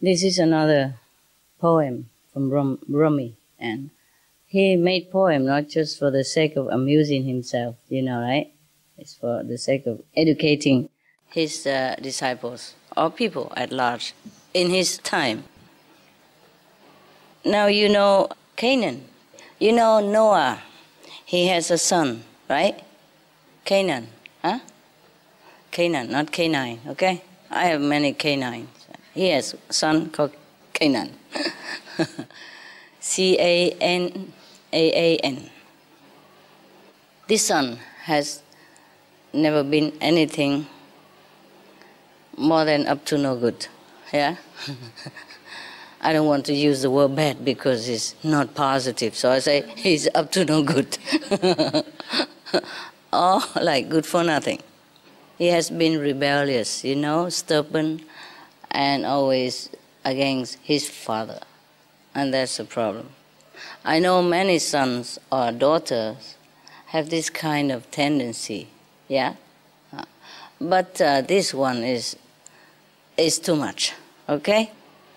This is another poem from Rumi, and he made poem not just for the sake of amusing himself, right? It's for the sake of educating his disciples or people at large in his time. Now you know Canaan. You know Noah. He has a son, right? Canaan, huh? Canaan, not Canine, okay? I have many canines. He has a son called Canaan. Canaan. This son has never been anything more than up to no good, yeah? I don't want to use the word bad because it's not positive, so I say he's up to no good. Or like good for nothing. He has been rebellious, stubborn, and always against his father. And that's a problem. I know many sons or daughters have this kind of tendency, yeah? But this one is too much, okay?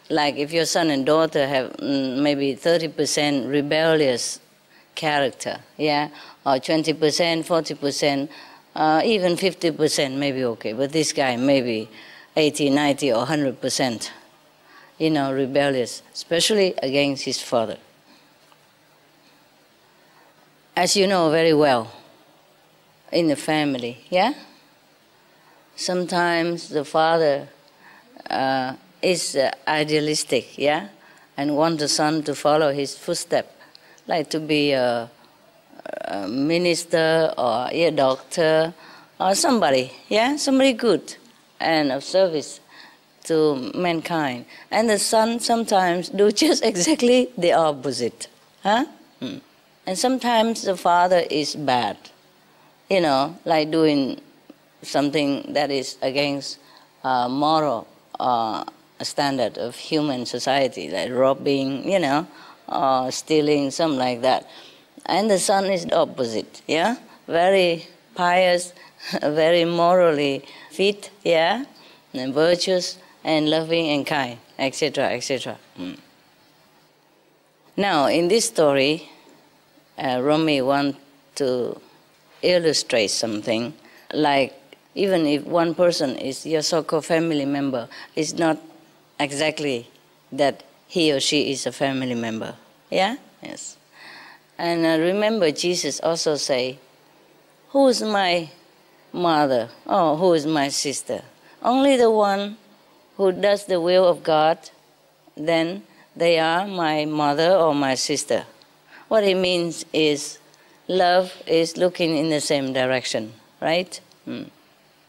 Like if your son and daughter have maybe 30% rebellious character, yeah? Or 20%, 40%, even 50% maybe okay. But this guy maybe 80, 90 or 100%, rebellious, especially against his father. As you know very well, in the family, yeah? Sometimes the father is idealistic, yeah? And want the son to follow his footsteps, like to be a minister or a doctor or somebody, yeah? Somebody good and of service to mankind. And the son sometimes do just exactly the opposite, huh? And sometimes the father is bad, like doing something that is against moral standard of human society, like robbing, or stealing, something like that. And the son is the opposite, yeah? Very pious, very morally fit, yeah? And virtuous and loving and kind, etc., etc. Now, in this story, Rumi wants to illustrate something, like even if one person is your so-called family member, it's not exactly that he or she is a family member. Yeah? Yes. And remember, Jesus also say, who is my mother? Oh, who is my sister? Only the one who does the will of God, then they are my mother or my sister. What it means is love is looking in the same direction, right?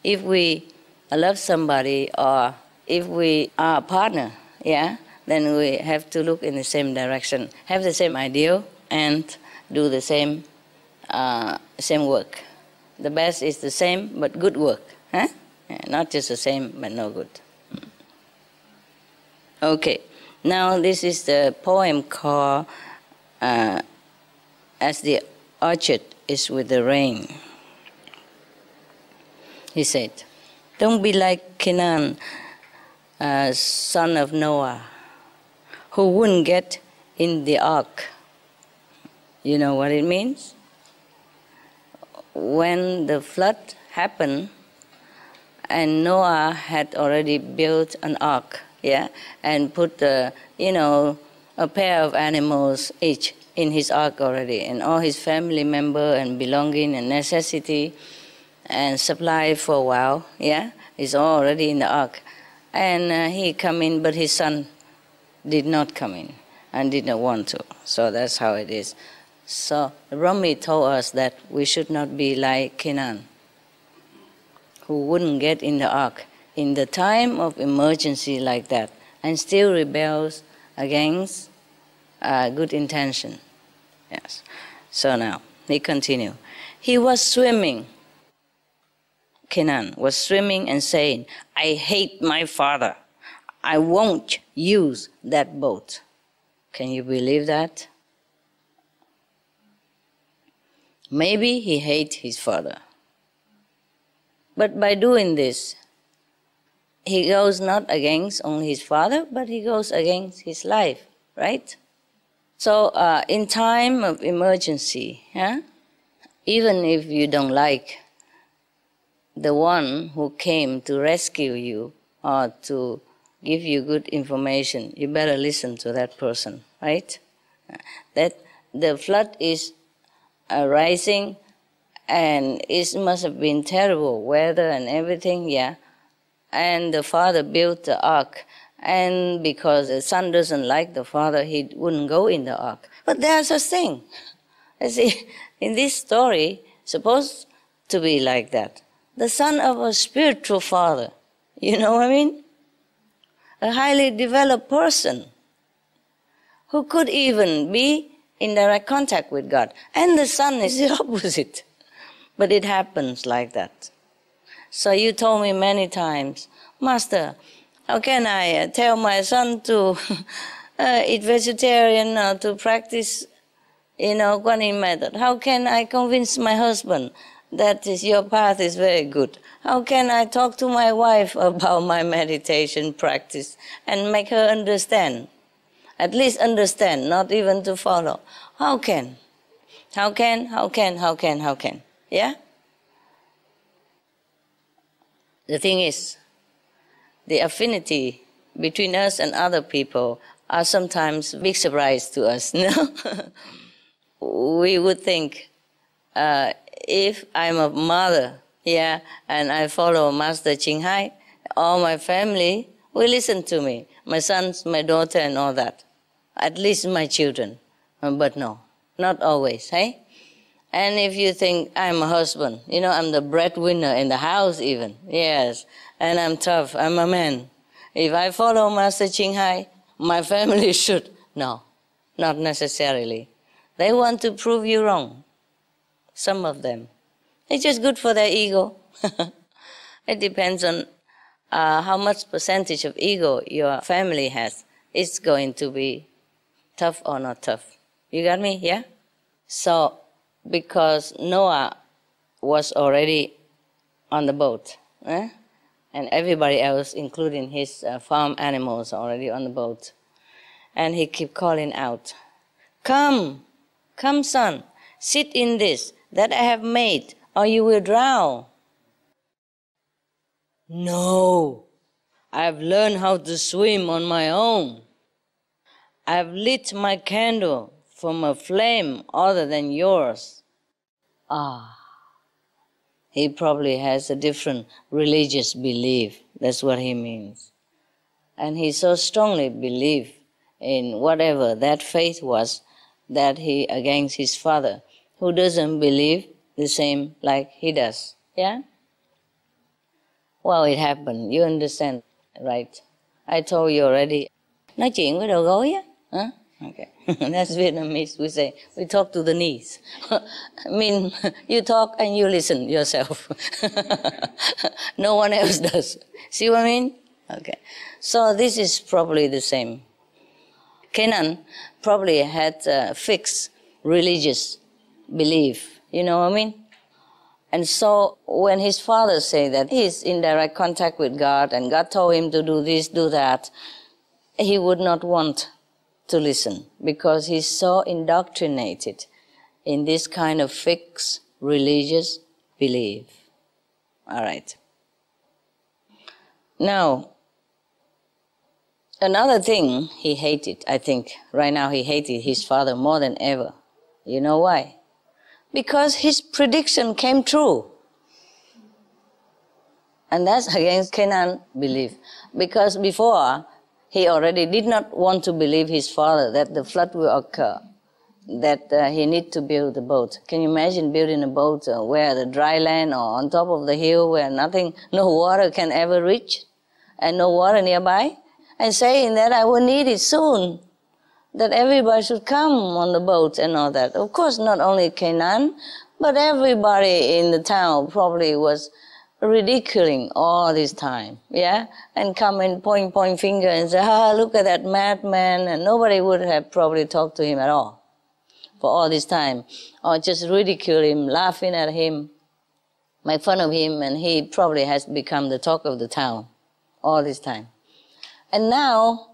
If we love somebody or if we are a partner, yeah, then we have to look in the same direction, have the same ideal, and do the same work. The best is the same, but good work, huh? Yeah, not just the same, but no good. Okay, now this is the poem called As the Orchard is with the Rain. He said, don't be like Canaan, son of Noah, who wouldn't get in the ark. You know what it means? When the flood happened, and Noah had already built an ark, yeah, and put a pair of animals each in his ark already, and all his family member and belonging and necessity and supply for a while, yeah, is all already in the ark. And he come in, but his son did not come in and did not want to. So that's how it is. So Rumi told us that we should not be like Canaan, who wouldn't get in the ark in the time of emergency like that, and still rebels against good intention. Yes. So now, he continue. He was swimming. Canaan was swimming and saying, I hate my father. I won't use that boat. Can you believe that? Maybe he hates his father. But by doing this, he goes not against only his father, but he goes against his life, right? So in time of emergency, even if you don't like the one who came to rescue you or to give you good information, you better listen to that person, right? That the flood is rising, and it must have been terrible weather and everything, yeah. And the father built the ark, and because the son doesn't like the father, he wouldn't go in the ark. But there's a thing. You see, in this story, supposed to be like that. The son of a spiritual father, you know what I mean? A highly developed person who could even be in direct contact with God. And the son is the opposite. But it happens like that. So you told me many times, Master, how can I tell my son to eat vegetarian or to practice, Guanyin method? How can I convince my husband that your path is very good? How can I talk to my wife about my meditation practice and make her understand? At least understand, not even to follow. How can? Yeah? The thing is, the affinity between us and other people are sometimes a big surprise to us. No? We would think, if I'm a mother, and I follow Master Ching Hai, all my family will listen to me. My sons, my daughter, and all that. At least my children. But no, not always, hey? And if you think I'm a husband, I'm the breadwinner in the house even, yes, and I'm tough, I'm a man. If I follow Master Ching Hai, my family should. No, not necessarily. They want to prove you wrong, some of them. It's just good for their ego. It depends on how much percentage of ego your family has. It's going to be tough or not tough. You got me, yeah? So, because Noah was already on the boat, and everybody else, including his farm animals, already on the boat. And he kept calling out, come, son, sit in this that I have made, or you will drown. No, I've learned how to swim on my own. I've lit my candle from a flame other than yours. He probably has a different religious belief. That's what he means. And he so strongly believed in whatever that faith was that he against his father, who doesn't believe the same like he does. Yeah? Well, it happened. You understand, right? I told you already. Nói chuyện với đầu gối á. Huh? Okay. That's Vietnamese. We talk to the knees. I mean, you talk and you listen yourself. No one else does. See what I mean? Okay. So this is probably the same. Canaan probably had a fixed religious belief. You know what I mean? And so when his father said that he's in direct contact with God and God told him to do this, do that, he would not want to listen because he's so indoctrinated in this kind of fixed religious belief. All right. Now, another thing he hated, I think, right now he hated his father more than ever. You know why? Because his prediction came true. And that's against Canaan belief. Because before, he already did not want to believe his father that the flood will occur, that he need to build a boat. Can you imagine building a boat where the dry land or on top of the hill where nothing, no water can ever reach and no water nearby? And saying that I will need it soon, that everybody should come on the boat and all that. Of course, not only Canaan, but everybody in the town probably was ridiculing all this time, yeah? And come and point finger and say, look at that madman, and nobody would have probably talked to him at all for all this time, or just ridicule him, laughing at him, make fun of him, and he probably has become the talk of the town all this time. And now,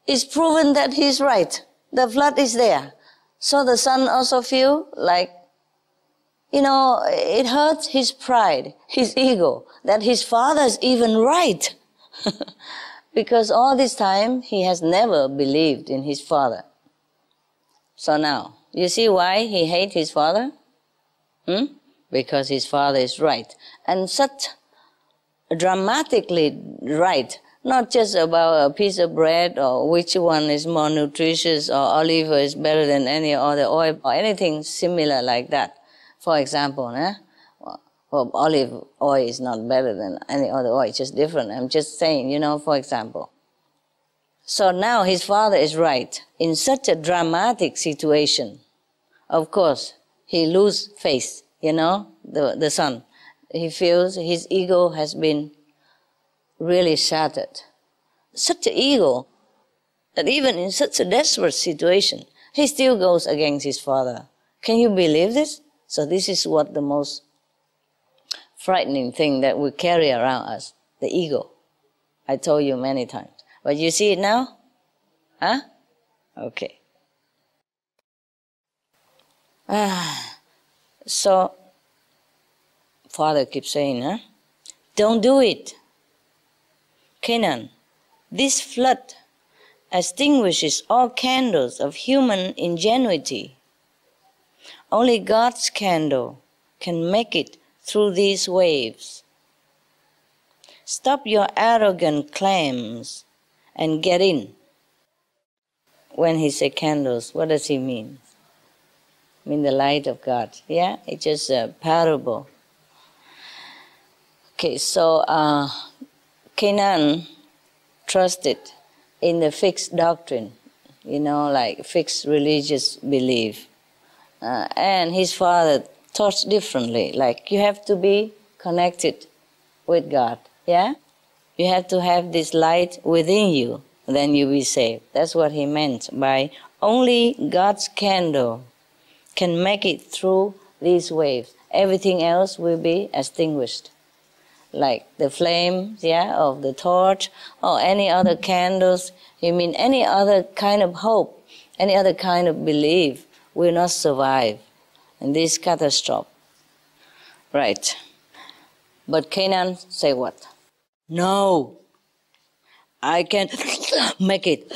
it's proven that he's right. The flood is there. So the son also feels like, it hurts his pride, his ego, that his father is even right. Because all this time, he has never believed in his father. So now, you see why he hates his father? Because his father is right. And such dramatically right. Not just about a piece of bread or which one is more nutritious or olive oil is better than any other oil or anything similar like that. For example, well, olive oil is not better than any other oil, it's just different. I'm just saying, for example. So now his father is right. In such a dramatic situation, of course, he loses faith, the son. He feels his ego has been really shattered. Such an ego that even in such a desperate situation, he still goes against his father. Can you believe this? So this is what the most frightening thing that we carry around us, the ego. I told you many times. But you see it now? Huh? Okay. So, father keeps saying, don't do it. Canaan, this flood extinguishes all candles of human ingenuity. Only God's candle can make it through these waves. Stop your arrogant claims and get in. When he says candles, what does he mean? I mean the light of God. Yeah, it's just a parable. Okay, so Canaan trusted in the fixed doctrine, like fixed religious belief. And his father taught differently, like you have to be connected with God, yeah? You have to have this light within you, then you'll be saved. That's what he meant by only God's candle can make it through these waves. Everything else will be extinguished. Like the flames, of the torch, or any other candles. You mean any other kind of hope, any other kind of belief will not survive in this catastrophe. Right. But Canaan say what? No, I can make it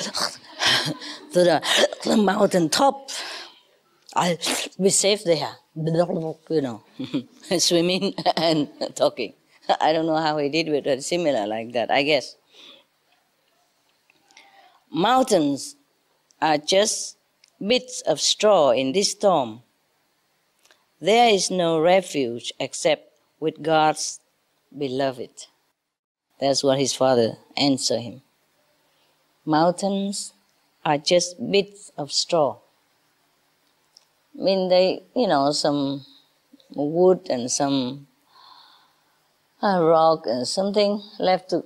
to the mountain top. I'll be safe there, swimming and talking. I don't know how he did with it, similar like that, I guess. Mountains are just bits of straw in this storm. There is no refuge except with God's beloved. That's what his father answered him. Mountains are just bits of straw. I mean, they, some wood and some rock and something left to,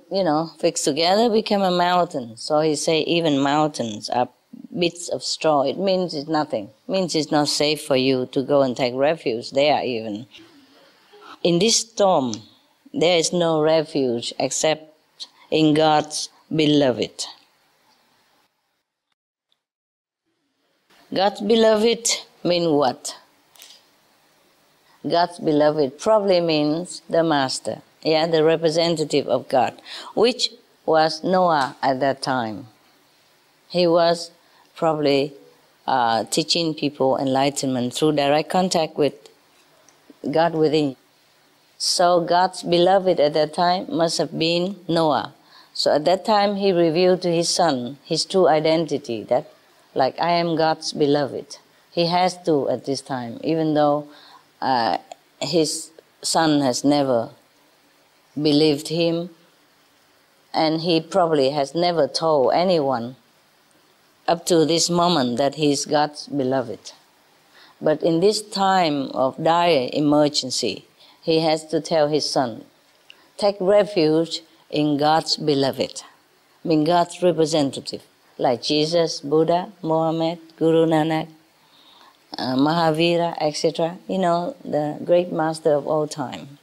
fix together become a mountain. So he say even mountains are bits of straw. It means it's nothing. It means it's not safe for you to go and take refuge there even. In this storm, there is no refuge except in God's beloved. God's beloved means what? God's beloved probably means the master, the representative of God, which was Noah at that time. He was probably teaching people enlightenment through direct contact with God within. So God's beloved at that time must have been Noah. So at that time he revealed to his son his true identity, that like I am God's beloved. He has to at this time, even though his son has never believed him, and he probably has never told anyone up to this moment that he is God's beloved. But in this time of dire emergency, he has to tell his son, take refuge in God's beloved, I mean God's representative, like Jesus, Buddha, Mohammed, Guru Nanak, Mahavira, etc., the great master of all time.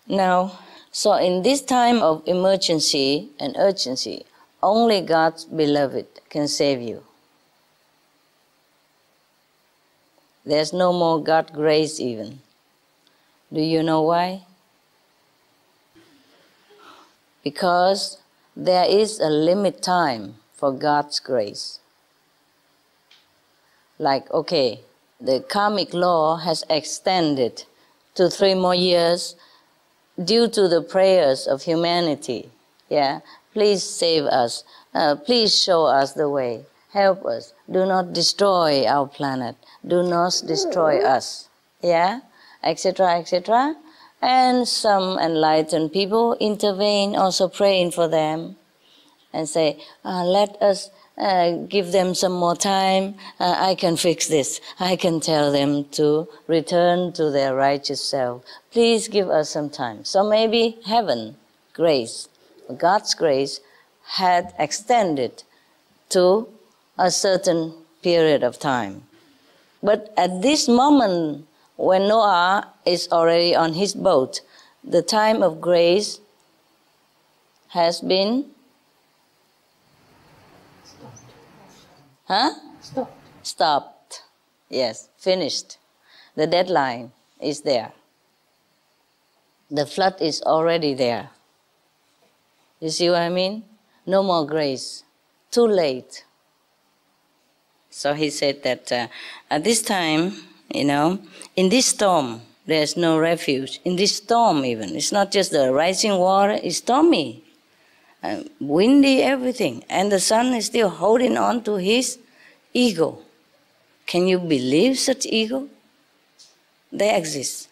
Now, so in this time of emergency and urgency, only God's beloved can save you. There's no more God's grace even. Do you know why? Because there is a limit time for God's grace. Like, okay, the karmic law has extended to 3 more years due to the prayers of humanity. Yeah, please save us. Please show us the way. Help us. Do not destroy our planet. Do not destroy us. Yeah, etc., etc. And some enlightened people intervene, also praying for them, and say, let us give them some more time. I can fix this. I can tell them to return to their righteous self. Please give us some time. So maybe heaven, grace, God's grace, had extended to a certain period of time. But at this moment, when Noah is already on his boat, the time of grace has been stopped. Yes, finished. The deadline is there. The flood is already there. You see what I mean? No more grace. Too late. So he said that at this time, in this storm, there's no refuge. In this storm even, it's not just the rising water, it's stormy, windy, everything. And the son is still holding on to his ego. Can you believe such ego? They exist.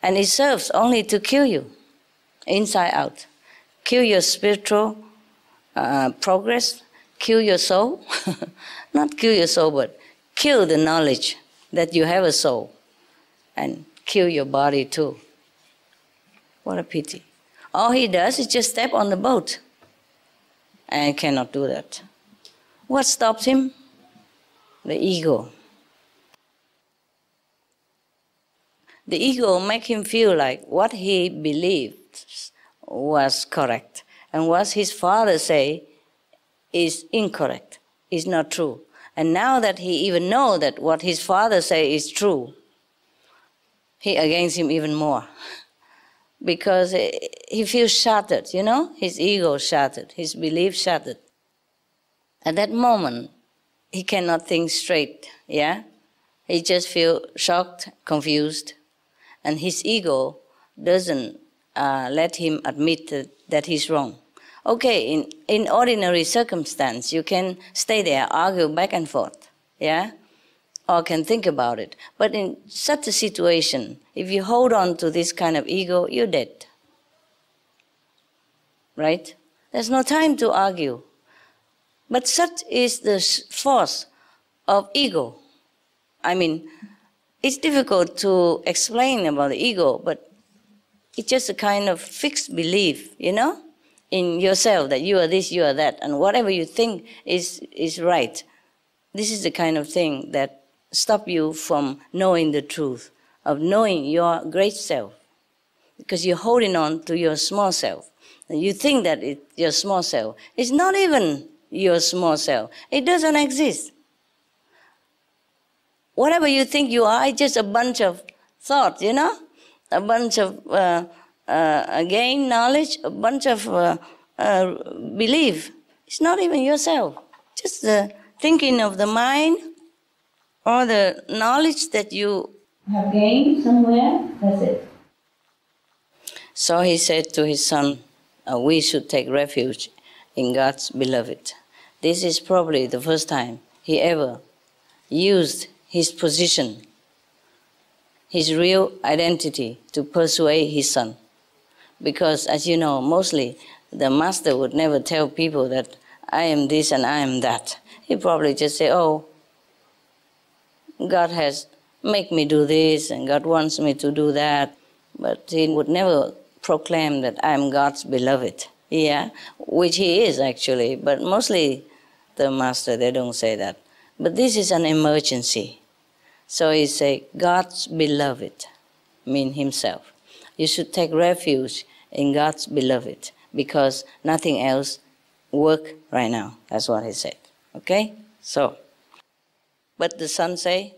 And it serves only to kill you, inside out. Kill your spiritual progress, kill your soul. Not kill your soul, but kill the knowledge that you have a soul, and kill your body too. What a pity. All he does is just step on the boat, and cannot do that. What stops him? The ego. The ego makes him feel like what he believed was correct, and what his father say is incorrect, is not true. And now that he even knows that what his father say is true, he against him even more. Because he feels shattered, his ego shattered, his belief shattered. At that moment, he cannot think straight, yeah? He just feels shocked, confused, and his ego doesn't let him admit that he's wrong. Okay, in ordinary circumstance, you can stay there, argue back and forth, yeah? Or can think about it. But in such a situation, if you hold on to this kind of ego, you're dead. Right? There's no time to argue. But such is the force of ego. I mean, it's difficult to explain about the ego, but it's just a kind of fixed belief, in yourself, that you are this, you are that, and whatever you think is right. This is the kind of thing that stops you from knowing the truth, of knowing your great self. Because you're holding on to your small self. And you think that it's your small self. It's not even your small self. It doesn't exist. Whatever you think you are, it's just a bunch of thoughts, a bunch of gain knowledge, a bunch of belief. It's not even yourself. Just the thinking of the mind or the knowledge that you have gained somewhere. That's it. So he said to his son, we should take refuge in God's beloved. This is probably the first time he ever used his position, his real identity, to persuade his son. Because, as you know, mostly the master would never tell people that I am this and I am that. He probably just say, oh, God has made me do this and God wants me to do that. But he would never proclaim that I am God's beloved. Yeah, which he is actually. But mostly the master, they don't say that. But this is an emergency. So he say, God's beloved, mean himself. You should take refuge in God's beloved, because nothing else works right now. That's what he said. Okay? So, but the son say,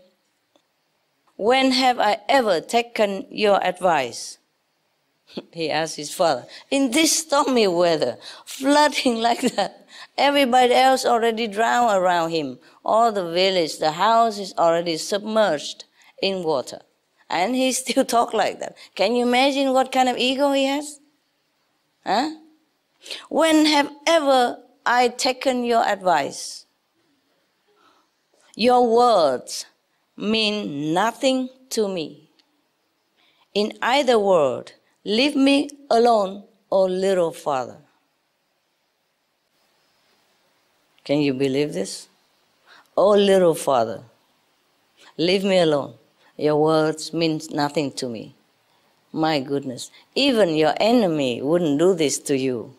when have I ever taken your advice? He asked his father. In this stormy weather, flooding like that, everybody else already drowned around him. All the village, the house is already submerged in water. And he still talk like that. Can you imagine what kind of ego he has? Huh? When have ever I taken your advice? Your words mean nothing to me. In either word, leave me alone, O little father. Can you believe this? O little father, leave me alone. Your words mean nothing to me. My goodness, even your enemy wouldn't do this to you.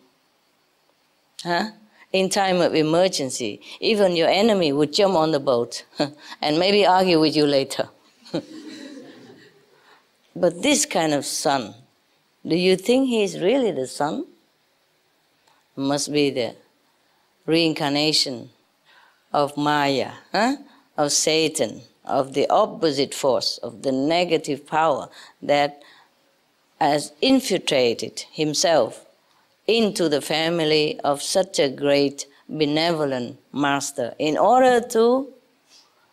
Huh? In time of emergency, even your enemy would jump on the boat and maybe argue with you later. But this kind of son, do you think he is really the son? Must be the reincarnation of Maya, of Satan, of the opposite force, of the negative power that has infiltrated himself into the family of such a great benevolent master in order to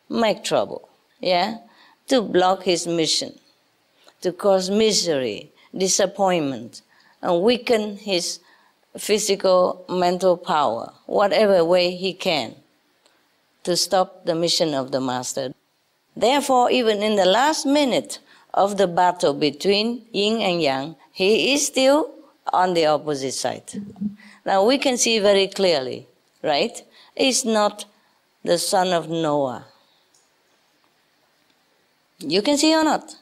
make trouble, to block his mission, to cause misery, disappointment, and weaken his physical, mental power, whatever way he can, to stop the mission of the master. Therefore, even in the last minute of the battle between yin and yang, he is still on the opposite side. Now we can see very clearly, right? He's not the son of Noah. You can see or not?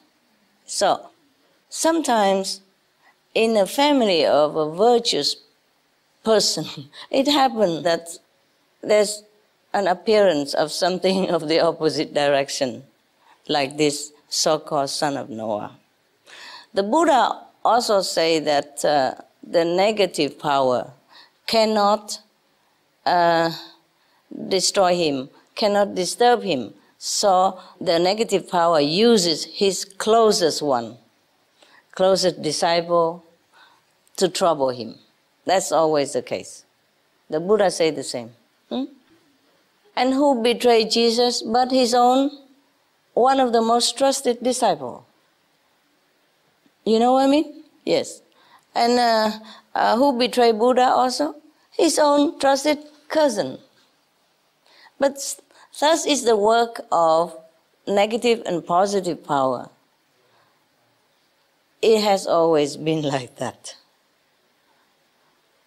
So, sometimes in a family of a virtuous person, it happens that there's an appearance of something of the opposite direction, like this so-called son of Noah. The Buddha also say that the negative power cannot destroy him, cannot disturb him. So the negative power uses his closest one, closest disciple, to trouble him. That's always the case. The Buddha say the same. And who betrayed Jesus but his own, one of the most trusted disciples? You know what I mean? Yes. And who betrayed Buddha also? His own trusted cousin. But thus is the work of negative and positive power. It has always been like that.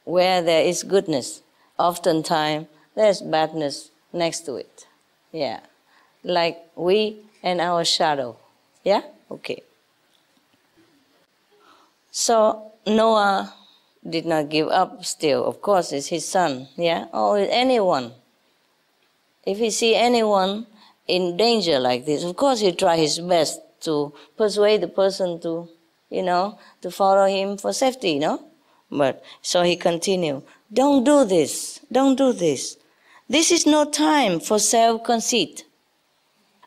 Where there is goodness, oftentimes there's badness next to it. Yeah. Like we and our shadow. Yeah? Okay. So Noah did not give up still. Of course, it's his son, or anyone. If he see anyone in danger like this, of course he try his best to persuade the person to, to follow him for safety, But so he continued, don't do this, don't do this. This is no time for self-conceit.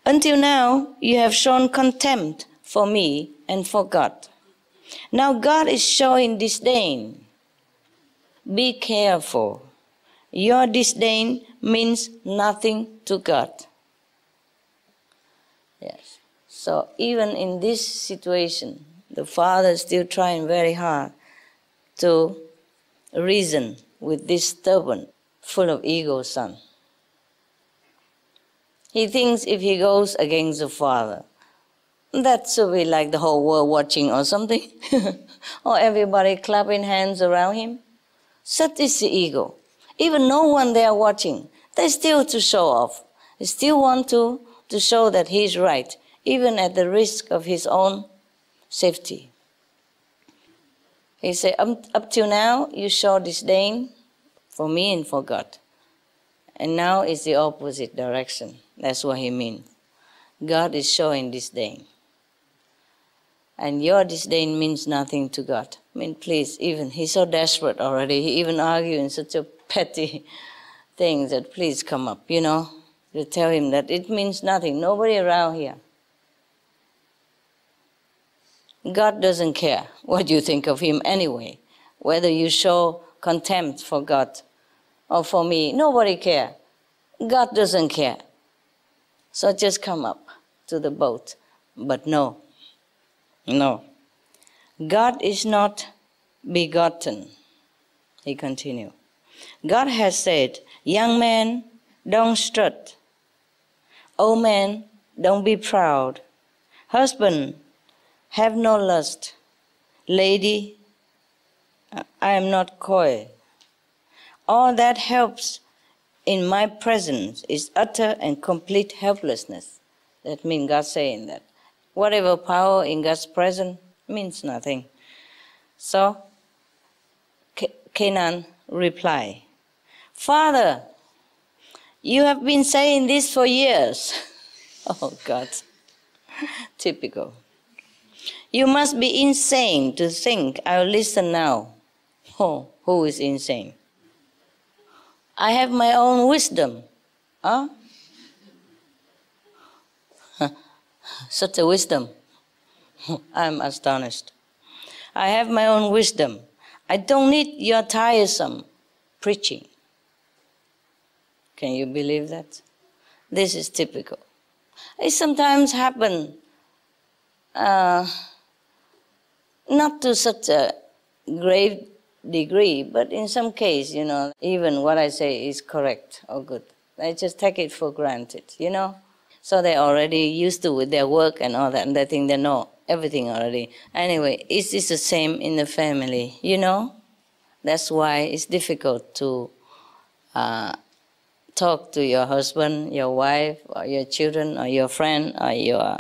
Until now, you have shown contempt for me and for God. Now God is showing disdain. Be careful. Your disdain means nothing to God. Yes. So even in this situation, the father is still trying very hard to reason with this stubborn, full of ego son. He thinks if he goes against the father, that should be like the whole world watching or something. Or everybody clapping hands around him. Such is the ego. Even no one there watching, they still to show off. They still want to show that he's right, even at the risk of his own safety. He said, up till now, you show disdain for me and for God. And now it's the opposite direction. That's what he means. God is showing disdain. And your disdain means nothing to God. I mean, please, even, he's so desperate already. He even argues in such a petty thing that please come up, you know. You tell him that it means nothing. Nobody around here. God doesn't care what you think of him anyway. Whether you show contempt for God or for me, nobody cares. God doesn't care. So just come up to the boat. But no. God is not begotten. He continued. God has said, young man, don't strut. Old man, don't be proud. Husband, have no lust. Lady, I am not coy. All that helps in my presence is utter and complete helplessness. That means God saying that. Whatever power in God's presence means nothing. So, Canaan replied, Father, you have been saying this for years. Oh God, typical. You must be insane to think I'll listen now. Oh, who is insane? I have my own wisdom. Huh? Such a wisdom. I'm astonished. I have my own wisdom. I don't need your tiresome preaching. Can you believe that? This is typical. It sometimes happens not to such a grave degree, but in some case, you know, even what I say is correct or good. I just take it for granted, you know. So they're already used to with their work and all that, and they think they know everything already. Anyway, it's the same in the family, you know. That's why it's difficult to talk to your husband, your wife, or your children, or your friend, or your,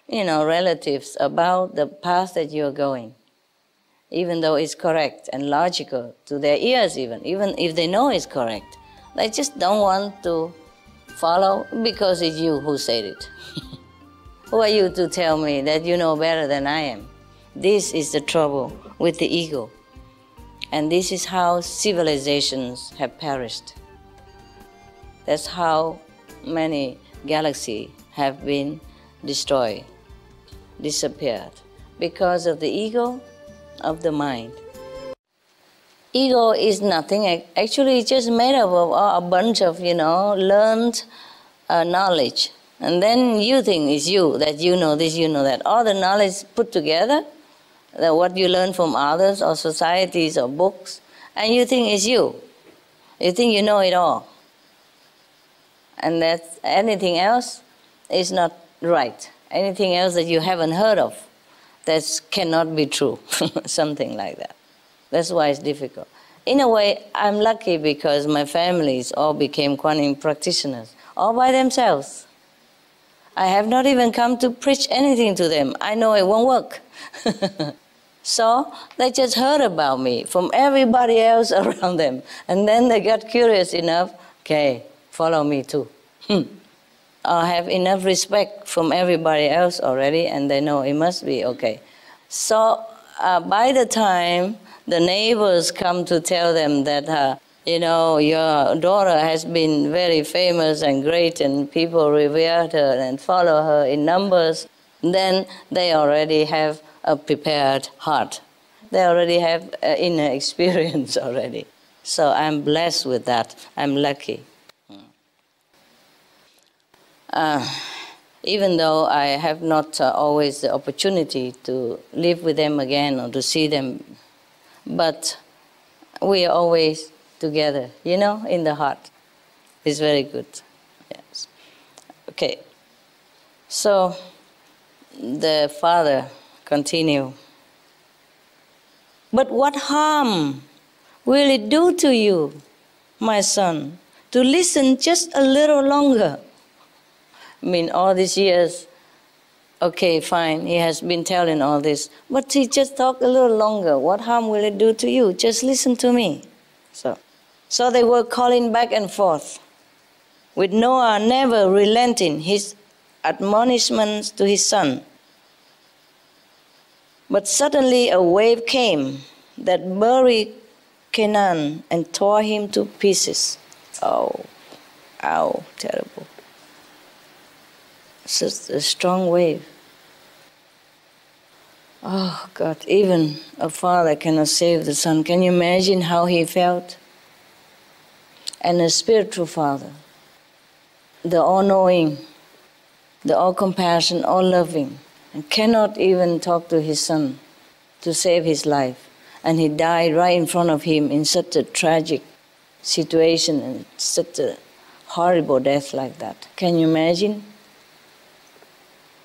you know, relatives about the path that you're going. Even though it's correct and logical to their ears even if they know it's correct. They just don't want to follow because it's you who said it. Who are you to tell me that you know better than I am? This is the trouble with the ego. And this is how civilizations have perished. That's how many galaxies have been destroyed, disappeared, because of the ego of the mind. Ego is nothing. Actually, it's just made up of a bunch of, you know, learned knowledge. And then you think it's you, that you know this, you know that. All the knowledge put together, that what you learn from others or societies or books, and you think it's you. You think you know it all. And that anything else is not right. Anything else that you haven't heard of, that cannot be true. Something like that. That's why it's difficult. In a way, I'm lucky because my families all became Kuan practitioners, all by themselves. I have not even come to preach anything to them. I know it won't work. So they just heard about me from everybody else around them. And then they got curious enough, okay, follow me too. I have enough respect from everybody else already, and they know it must be okay. So by the time the neighbors come to tell them that, you know, your daughter has been very famous and great, and people revere her and follow her in numbers, then they already have a prepared heart. They already have inner experience already. So I'm blessed with that. I'm lucky. Even though I have not always the opportunity to live with them again or to see them, but we are always together, you know, in the heart. It's very good. Yes. Okay. So the father continued. But what harm will it do to you, my son, to listen just a little longer? I mean, all these years, okay, fine, he has been telling all this, but he just talked a little longer. What harm will it do to you? Just listen to me. So they were calling back and forth, with Noah never relenting his admonishments to his son. But suddenly a wave came that buried Canaan and tore him to pieces. Oh, ow, terrible. Such a strong wave. Oh God, even a father cannot save the son. Can you imagine how he felt? And a spiritual father, the all-knowing, the all-compassion, all-loving, and cannot even talk to his son to save his life. And he died right in front of him in such a tragic situation and such a horrible death like that. Can you imagine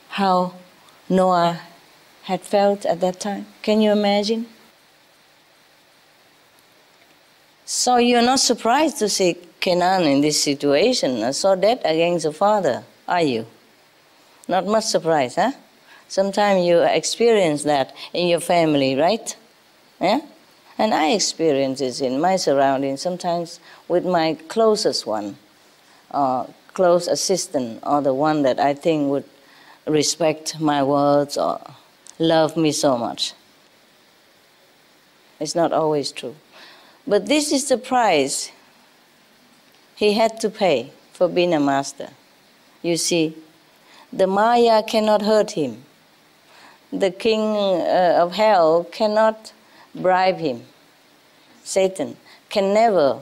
how Noah had felt at that time? Can you imagine? So you're not surprised to see Canaan in this situation, so dead against the father, are you? Not much surprise, huh? Sometimes you experience that in your family, right? Yeah? And I experience it in my surroundings, sometimes with my closest one, or close assistant, or the one that I think would respect my words or love me so much. It's not always true. But this is the price he had to pay for being a master. You see, the Maya cannot hurt him. The king of hell cannot bribe him. Satan can never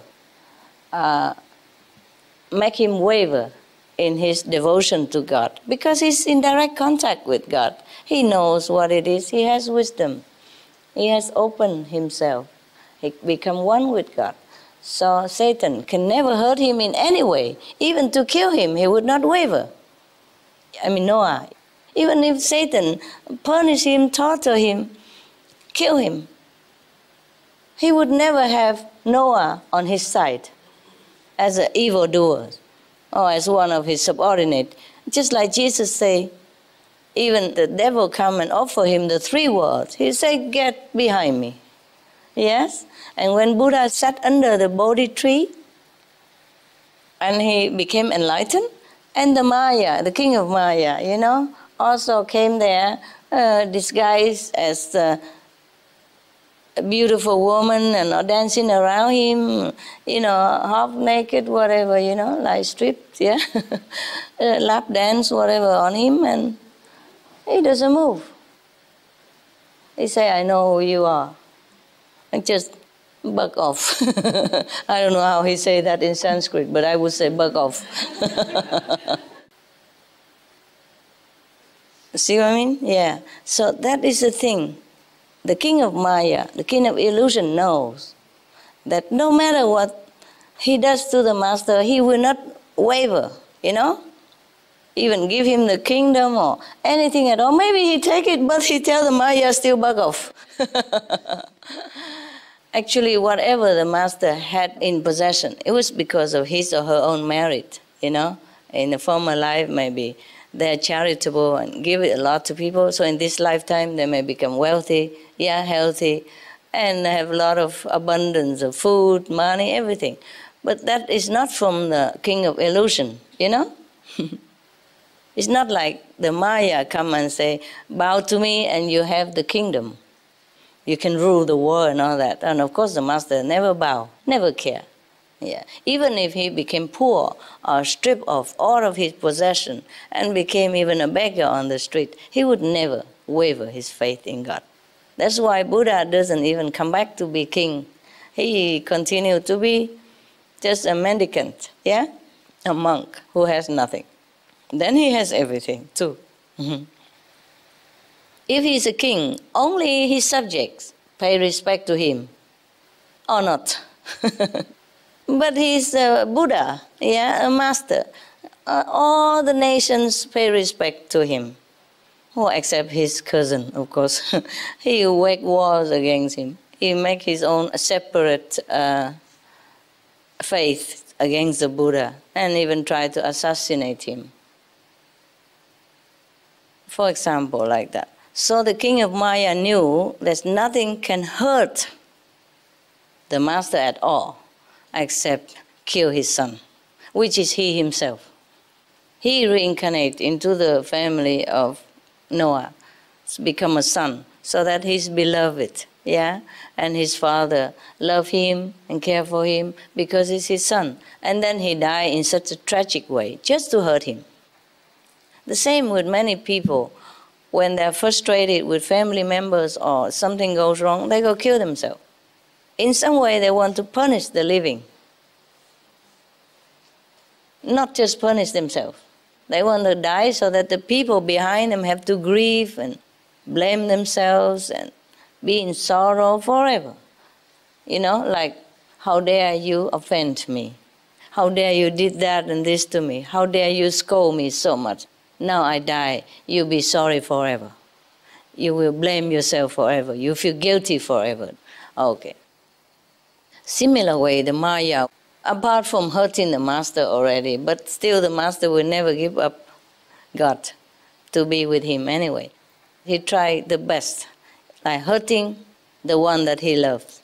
make him waver in his devotion to God, because he's in direct contact with God. He knows what it is. He has wisdom. He has opened himself. He become one with God. So Satan can never hurt him in any way. Even to kill him, he would not waver. I mean, Noah. Even if Satan punish him, torture him, kill him, he would never have Noah on his side as an evildoer or as one of his subordinates. Just like Jesus say, even the devil come and offer him the 3 words. He say, "Get behind me." Yes? And when Buddha sat under the Bodhi tree and he became enlightened, and the Maya, the king of Maya, also came there disguised as a beautiful woman and dancing around him, half naked, whatever, like stripped, yeah, lap dance, whatever on him, and he doesn't move. He say, "I know who you are," and just bug off. I don't know how he say that in Sanskrit, but I would say bug off. See what I mean? Yeah. So that is the thing. The king of Maya, the king of illusion, knows that no matter what he does to the master, he will not waver, even give him the kingdom or anything at all. Maybe he take it, but he tell the Maya still bug off. Actually, whatever the master had in possession, it was because of his or her own merit, In a former life, maybe they're charitable and give it a lot to people. So in this lifetime, they may become wealthy, healthy, and have a lot of abundance of food, money, everything. But that is not from the king of illusion, It's not like the Maya come and say, "Bow to me and you have the kingdom. You can rule the world," and all that. And of course the master never bow, never care. Yeah. Even if he became poor or stripped of all of his possession and became even a beggar on the street, he would never waver his faith in God. That's why Buddha doesn't even come back to be king. He continued to be just a mendicant, a monk who has nothing. Then he has everything too. If he's a king, only his subjects pay respect to him, or not. But he's a Buddha, a master. All the nations pay respect to him. Except his cousin, of course. He wage wars against him. He make his own separate faith against the Buddha and even try to assassinate him. For example, like that. So the king of Maya knew that nothing can hurt the master at all except kill his son, which is he himself. He reincarnated into the family of Noah, become a son. so that he's beloved, yeah? And his father love him and care for him because he's his son. And then he died in such a tragic way, just to hurt him. The same with many people. When they're frustrated with family members or something goes wrong, they go kill themselves. In some way, they want to punish the living. Not just punish themselves. They want to die so that the people behind them have to grieve and blame themselves and be in sorrow forever. You know, like, how dare you offend me? How dare you did that and this to me? How dare you scold me so much? Now I die, you'll be sorry forever. You will blame yourself forever. You feel guilty forever. Okay. Similar way, the Maya, apart from hurting the master already, but still the master will never give up God to be with him anyway. He tried the best, like hurting the one that he loves,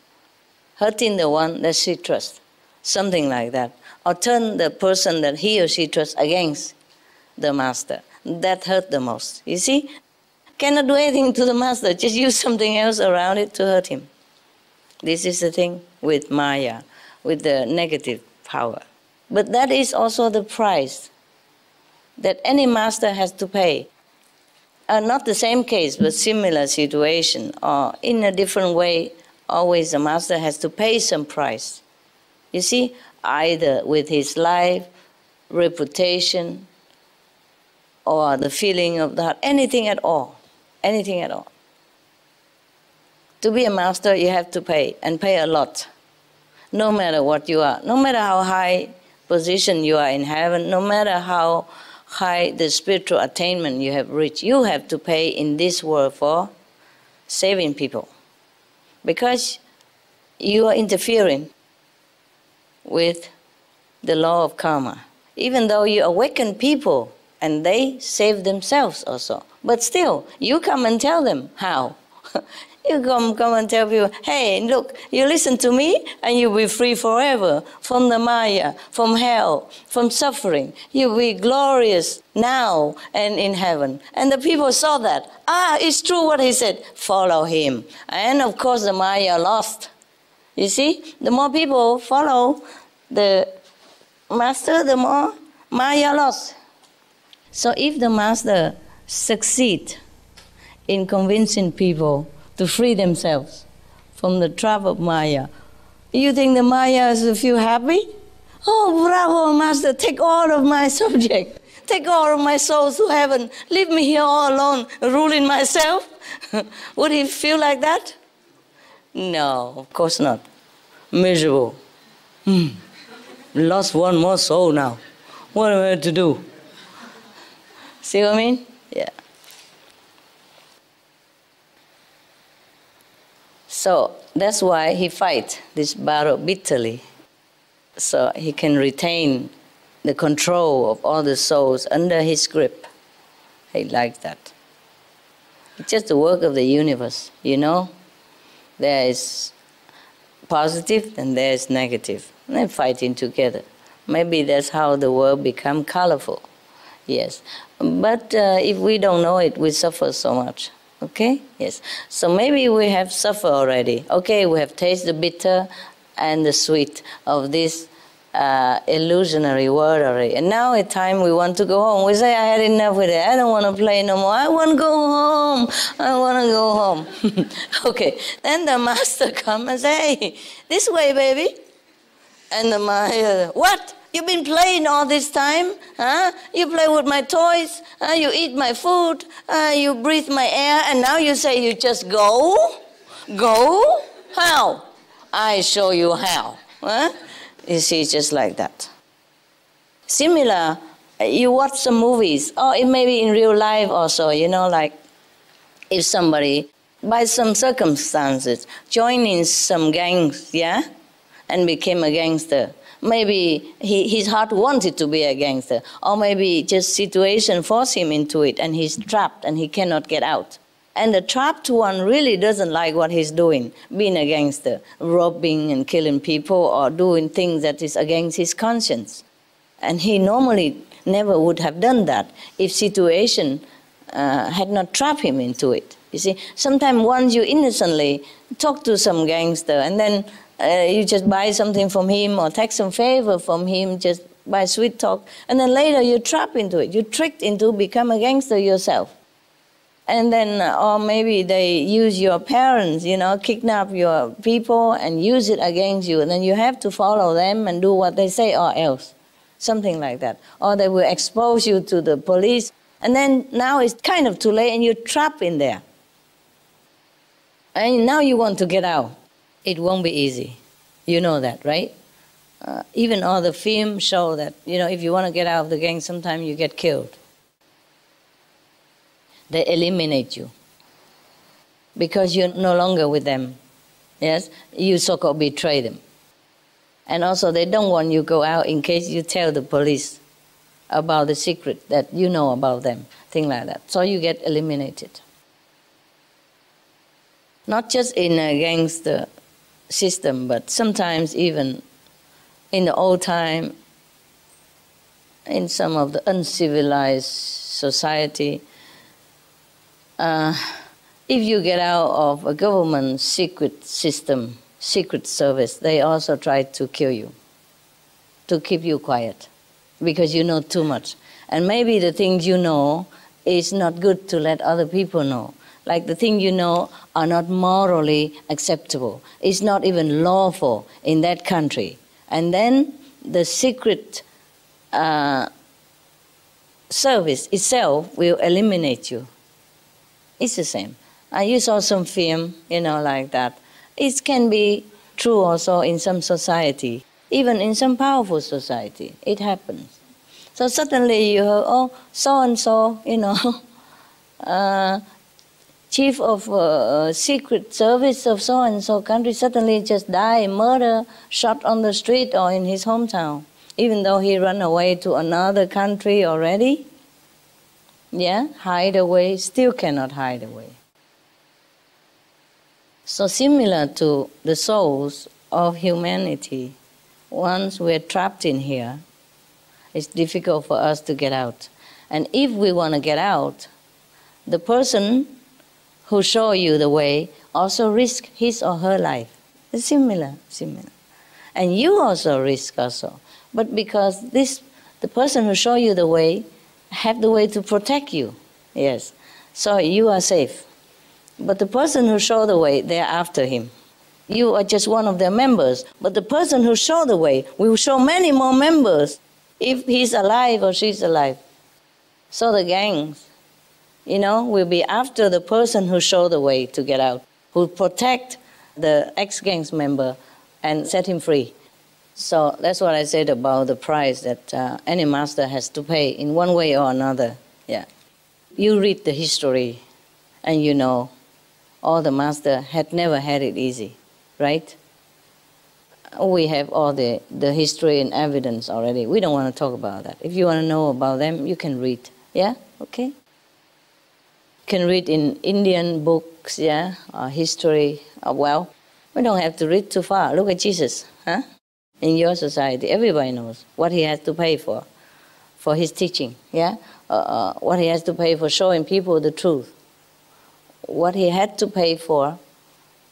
hurting the one that she trusts, something like that. Or turn the person that he or she trusts against the master. That hurt the most. You see? Cannot do anything to the master, just use something else around it to hurt him. This is the thing with Maya, with the negative power. But that is also the price that any master has to pay. Not the same case, but similar situation, or in a different way, always the master has to pay some price. You see, either with his life, reputation, or the feeling of the heart, anything at all, anything at all. To be a master, you have to pay, and pay a lot, no matter what you are, no matter how high position you are in heaven, no matter how high the spiritual attainment you have reached, you have to pay in this world for saving people, because you are interfering with the law of karma. Even though you awaken people, and they save themselves also. But still, you come and tell them how. You come and tell people, hey, look, you listen to me and you'll be free forever from the Maya, from hell, from suffering. You'll be glorious now and in heaven. And the people saw that. It's true what he said. Follow him. And of course the Maya lost. You see, the more people follow the master, the more Maya lost. So if the master succeeds in convincing people to free themselves from the trap of Maya, you think the Maya will feel happy? Oh, bravo, master, take all of my subjects, take all of my souls to heaven, leave me here all alone, ruling myself. Would he feel like that? No, of course not. Miserable. Lost one more soul now. What am I to do? See what I mean? Yeah. So that's why he fights this battle bitterly, so he can retain the control of all the souls under his grip. He likes that. It's just the work of the universe, you know? There is positive and there is negative. And they're fighting together. Maybe that's how the world becomes colorful. Yes. But if we don't know it, we suffer so much. Okay? Yes. So maybe we have suffered already. Okay, we have tasted the bitter and the sweet of this illusionary world already. And now it's time we want to go home. We say, I had enough with it. I don't want to play no more. I want to go home. I want to go home. Okay. Then the master comes and says, hey, this way, baby. And the Maya, what? You've been playing all this time? Huh? You play with my toys, you eat my food, you breathe my air, and now you say you just go? Go? How? I show you how. Huh? You see, just like that. Similar, you watch some movies, or it may be in real life also, you know, like if somebody, by some circumstances, joined in some gangs, yeah, and became a gangster. Maybe his heart wanted to be a gangster, or maybe just situation forced him into it, and he's trapped and he cannot get out. And the trapped one really doesn't like what he's doing, being a gangster, robbing and killing people or doing things that is against his conscience. And he normally never would have done that if situation had not trapped him into it. You see, sometimes once you innocently talk to some gangster and then you just buy something from him or take some favor from him, just by sweet talk, and then later you're trapped into it. You're tricked into become a gangster yourself. And then, or maybe they use your parents, kidnap your people and use it against you. And then you have to follow them and do what they say or else. Something like that. Or they will expose you to the police. And then now it's kind of too late and you're trapped in there. And now you want to get out. It won't be easy. You know that, right? Even all the films show that, if you want to get out of the gang, sometimes you get killed. They eliminate you because you're no longer with them. Yes, you so-called betray them. And also they don't want you to go out in case you tell the police about the secret that you know about them, things like that. So you get eliminated. Not just in a gangster system, but sometimes even in the old time, in some of the uncivilized society, if you get out of a government secret system, secret service, they also try to kill you, to keep you quiet, because you know too much. And maybe the things you know is not good to let other people know. Like the things you know are not morally acceptable. It's not even lawful in that country. And then the secret service itself will eliminate you. It's the same. You saw some film, like that. It can be true also in some society, even in some powerful society. It happens. So suddenly you hear, oh, so-and-so, chief of secret service of so-and-so country suddenly just died, murder, shot on the street or in his hometown, even though he ran away to another country already. Yeah, hide away, still cannot hide away. So similar to the souls of humanity, once we're trapped in here, it's difficult for us to get out. And if we want to get out, the person who show you the way also risk his or her life. It's similar. And you also risk also. But because the person who show you the way have the way to protect you. Yes. So you are safe. But the person who show the way, they're after him. You are just one of their members. But the person who show the way will show many more members if he's alive or she's alive. So the gangs, will be after the person who show the way to get out, who protect the ex-gangs member and set him free. So that's what I said about the price that any master has to pay in one way or another. Yeah, you read the history and you know all the master had never had it easy, right? We have all the history and evidence already. We don't want to talk about that. If you want to know about them, you can read. Yeah, okay? You can read in Indian books, yeah, or history. Well, we don't have to read too far. Look at Jesus, huh? In your society, everybody knows what he has to pay for his teaching, yeah? What he has to pay for showing people the truth. What he had to pay for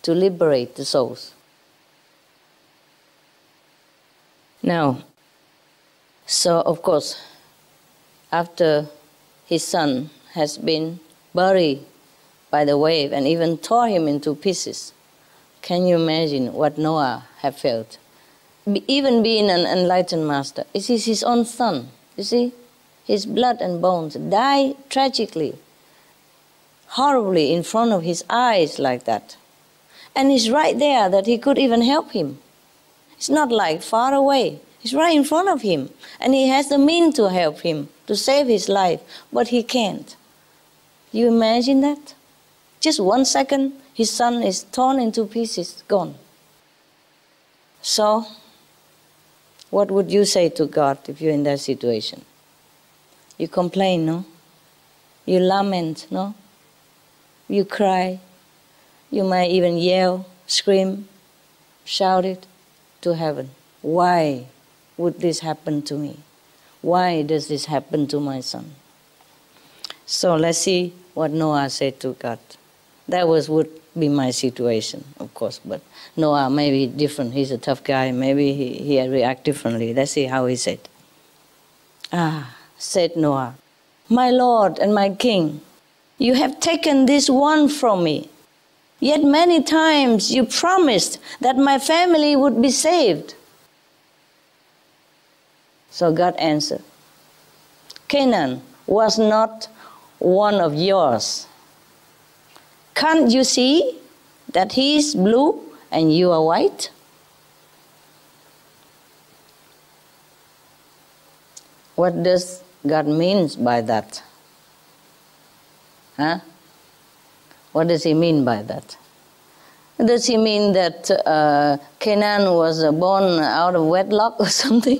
to liberate the souls. Now, so of course, after his son has been buried by the wave and even tore him into pieces, can you imagine what Noah had felt? Even being an enlightened master, it is his own son, you see? His blood and bones die tragically, horribly in front of his eyes like that. And it's right there that he could even help him. It's not like far away. It's right in front of him. And he has the means to help him, to save his life, but he can't. You imagine that? Just 1 second, his son is torn into pieces, gone. So, what would you say to God if you're in that situation? You complain, no? You lament, no? You cry. You might even yell, scream, shout it to heaven. Why would this happen to me? Why does this happen to my son? So let's see what Noah said to God. That would be my situation, of course. But Noah may be different. He's a tough guy. Maybe he react differently. Let's see how he said. Said Noah, "My Lord and my King, you have taken this one from me. Yet many times you promised that my family would be saved." So God answered, "Canaan was not one of yours. Can't you see that he is blue and you are white?" What does God mean by that? What does he mean by that? Does he mean that Canaan was born out of wedlock or something?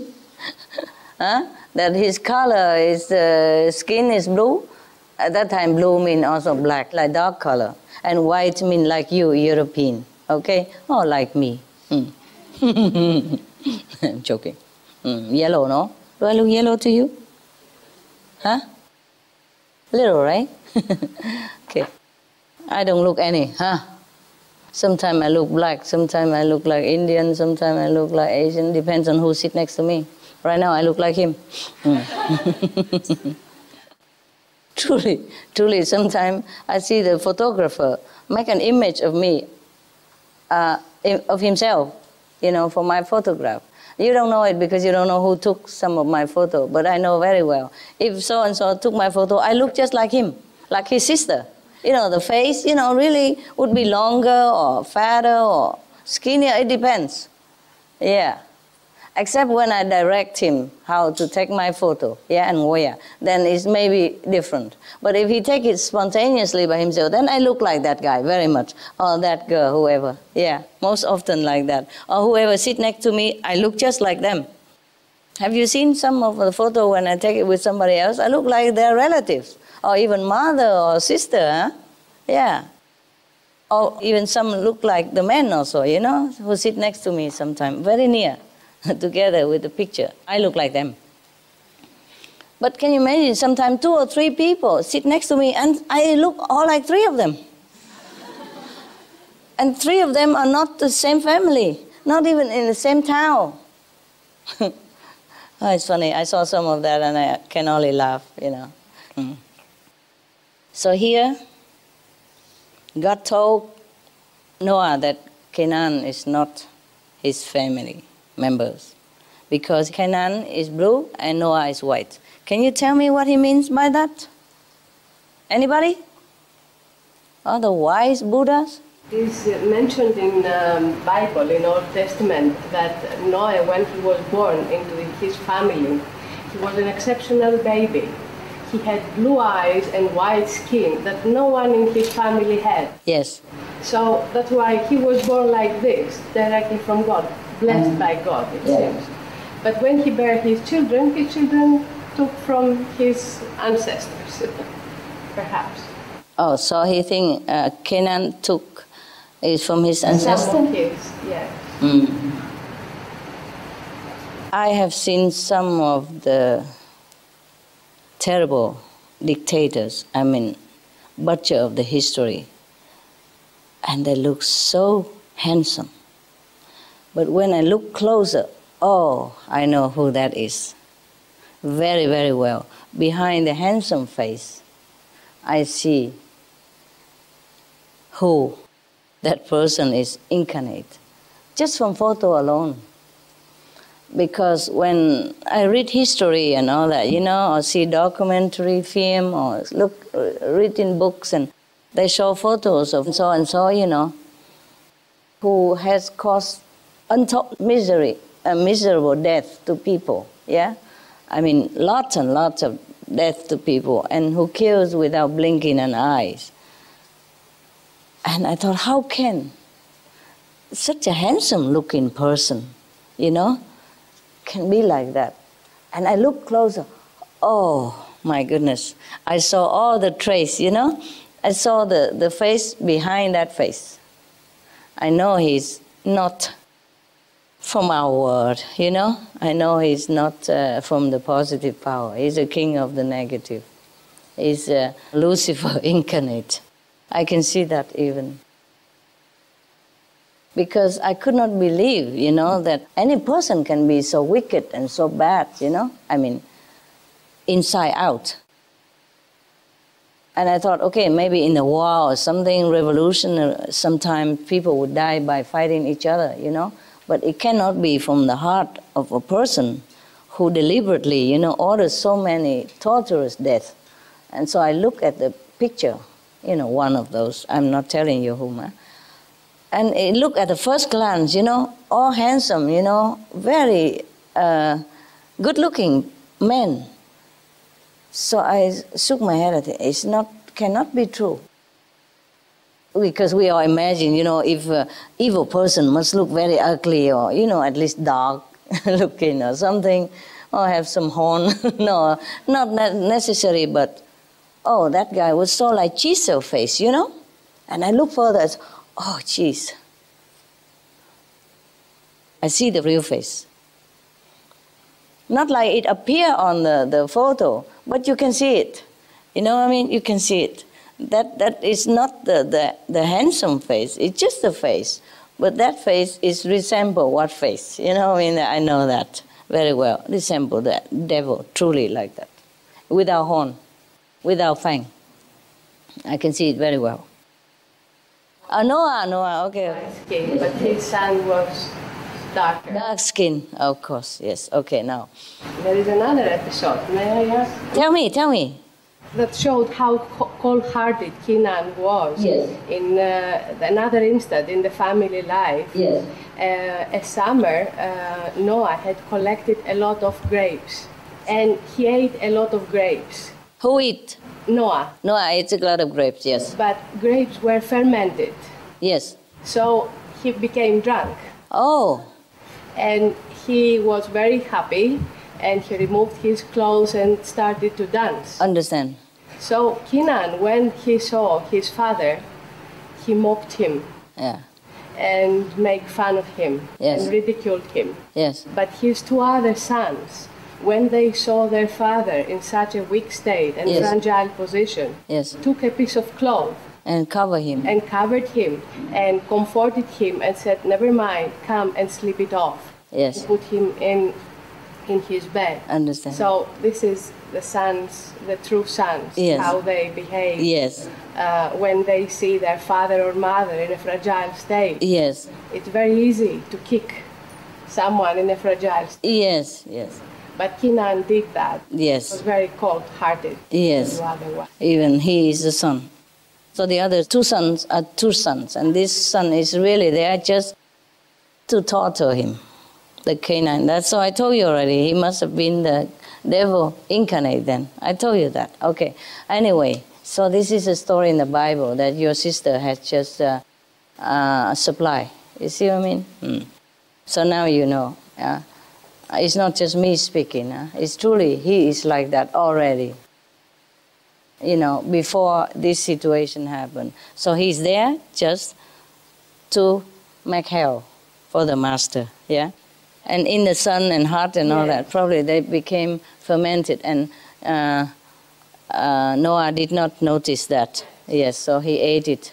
That his color, his skin is blue? At that time, blue means also black, like dark color. And white means like you, European. Okay? Or like me. I'm joking. Yellow, no? Do I look yellow to you? Little, right? Okay. I don't look any, Sometimes I look black, sometimes I look like Indian, sometimes I look like Asian. Depends on who sits next to me. Right now I look like him. Truly, sometimes I see the photographer make an image of me, of himself, for my photograph. You don't know it because you don't know who took some of my photo, but I know very well. If so-and-so took my photo, I look just like him, like his sister. The face, really would be longer or fatter or skinnier, it depends. Yeah. Except when I direct him how to take my photo, and where, then it's maybe different. But if he take it spontaneously by himself, then I look like that guy very much, or that girl, whoever. Yeah, most often like that. Or whoever sit next to me, I look just like them. Have you seen some of the photo when I take it with somebody else? I look like their relatives, or even mother or sister, Yeah. Or even some look like the men also, who sit next to me sometimes, very near. Together with the picture. I look like them. But can you imagine, sometimes 2 or 3 people sit next to me and I look all like 3 of them. And 3 of them are not the same family, not even in the same town. It's funny, I saw some of that and I can only laugh, So here, God told Noah that Canaan is not his family members, because Canaan is blue and Noah is white. Can you tell me what he means by that? Anybody? Oh, the wise Buddhas? It's mentioned in the Bible, in Old Testament, that Noah, when he was born into his family, he was an exceptional baby. He had blue eyes and white skin that no one in his family had. Yes. So that's why he was born like this, directly from God, blessed by God, it seems. But when he bare his children took from his ancestors, perhaps. Oh, so he think Canaan took is from his ancestors? Some of his, yes. I have seen some of the terrible dictators, butcher of the history, and they look so handsome. But when I look closer, I know who that is. Very, very well. Behind the handsome face, I see who that person is incarnate, just from photo alone. Because when I read history and all that, or see documentary film, or read in books, and they show photos of so and so, who has caused untold misery, a miserable death to people, lots and lots of death to people, and who kills without blinking an eye. And I thought, how can such a handsome-looking person, can be like that? And I looked closer. Oh, my goodness. I saw all the trace, I saw the face behind that face. I know he's not from our world, I know he's not from the positive power. He's a king of the negative. He's Lucifer incarnate. I can see that even. Because I could not believe, that any person can be so wicked and so bad, I mean, inside out. And I thought, okay, maybe in a war or something, revolution, sometimes people would die by fighting each other, But it cannot be from the heart of a person who deliberately, orders so many torturous deaths. And so I look at the picture, one of those, I'm not telling you whom, and I look at the first glance, all handsome, very good-looking men. So I shook my head at it. Cannot be true. Because we all imagine, if an evil person must look very ugly or, at least dark looking or something, or have some horn. No, not necessary, but, oh, that guy was so like chisel face, And I look further, oh, jeez. I see the real face. Not like it appear on the photo, but you can see it. You know what I mean? You can see it. That is not the handsome face. It's just the face. But that face is resemble what face? I know that very well. Resemble the devil, truly like that. Without horn, without fang. I can see it very well. Noah, okay. Light skin, but his son was darker. Dark skin, of course, yes. Okay, now. There is another episode, may I ask? Tell me. That showed how cold-hearted Kenan was. Yes. In another instant in the family life. Yes. A summer, Noah had collected a lot of grapes, and he ate a lot of grapes. Who eat? Noah. Noah ate a lot of grapes, yes. But grapes were fermented. Yes. So he became drunk. Oh. And he was very happy, and he removed his clothes and started to dance. Understand. So Kenan, when he saw his father, he mocked him. Yeah. And made fun of him. Yes. And ridiculed him. Yes. But his two other sons, when they saw their father in such a weak state and Yes. fragile position, Yes. took a piece of cloth And cover him. and covered him and comforted him and said, never mind, come and sleep it off. Yes. Put him in his bed. Understand. So this is the sons, the true sons, Yes. how they behave Yes. when they see their father or mother in a fragile state. Yes. It's very easy to kick someone in a fragile state. Yes. Yes. But Kenan did that. He was Yes. very cold-hearted. Yes. The other one. Even he is the son. So the other two sons are two sons, and this son is really there just to torture him, the Canaan. That's so I told you already. He must have been the devil incarnate then. I told you that. Okay. Anyway, so this is a story in the Bible that your sister has just supply. You see what I mean? So now you know. It's not just me speaking. It's truly, he is like that already. Before this situation happened. So he's there just to make hell for the master, yeah? And in the sun and heart and all that, probably they became fermented, and Noah did not notice that. Yes, so he ate it.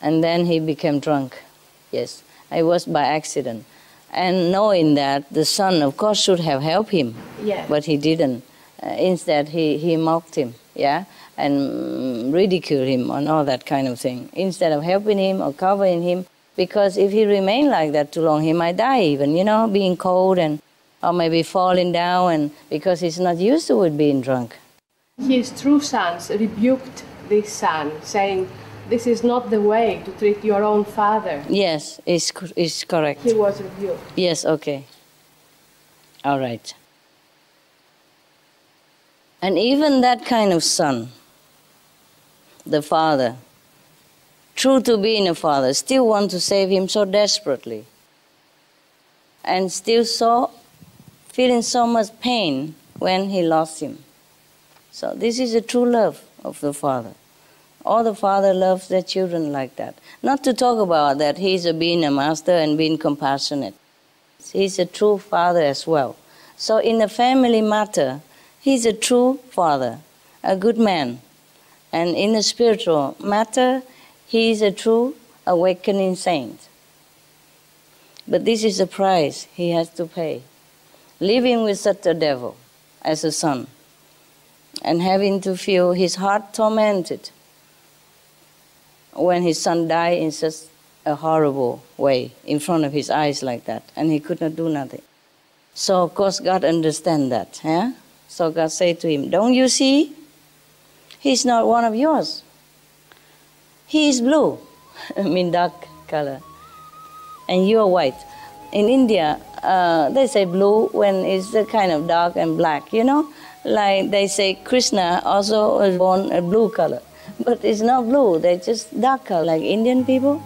And then he became drunk. Yes, it was by accident. And knowing that, the son, of course, should have helped him. Yes. But he didn't. Instead, he mocked him, yeah? And ridiculed him and all that kind of thing. Instead of helping him or covering him, because if he remained like that too long, he might die even, being cold or maybe falling down, and because he's not used to it being drunk. His true sons rebuked this son, saying, this is not the way to treat your own father. Yes, it's correct. He was rebuked. Yes, okay. All right. And even that kind of son, the father, true to being a father, still want to save him so desperately, and still feeling so much pain when he lost him. So this is a true love of the father. All the father loves their children like that. Not to talk about that he's being a master and being compassionate. He's a true father as well. So in the family matter, he's a true father, a good man, And in the spiritual matter, he is a true awakening saint. But this is the price he has to pay. Living with such a devil as a son, and having to feel his heart tormented when his son died in such a horrible way in front of his eyes like that, and he could not do nothing. So of course God understands that. Yeah? So God said to him, don't you see? He's not one of yours. He is blue, I mean dark color, and you are white. In India, they say blue when it's the kind of dark and black, you know? Like they say Krishna also was born a blue color. But it's not blue, they're just darker, like Indian people.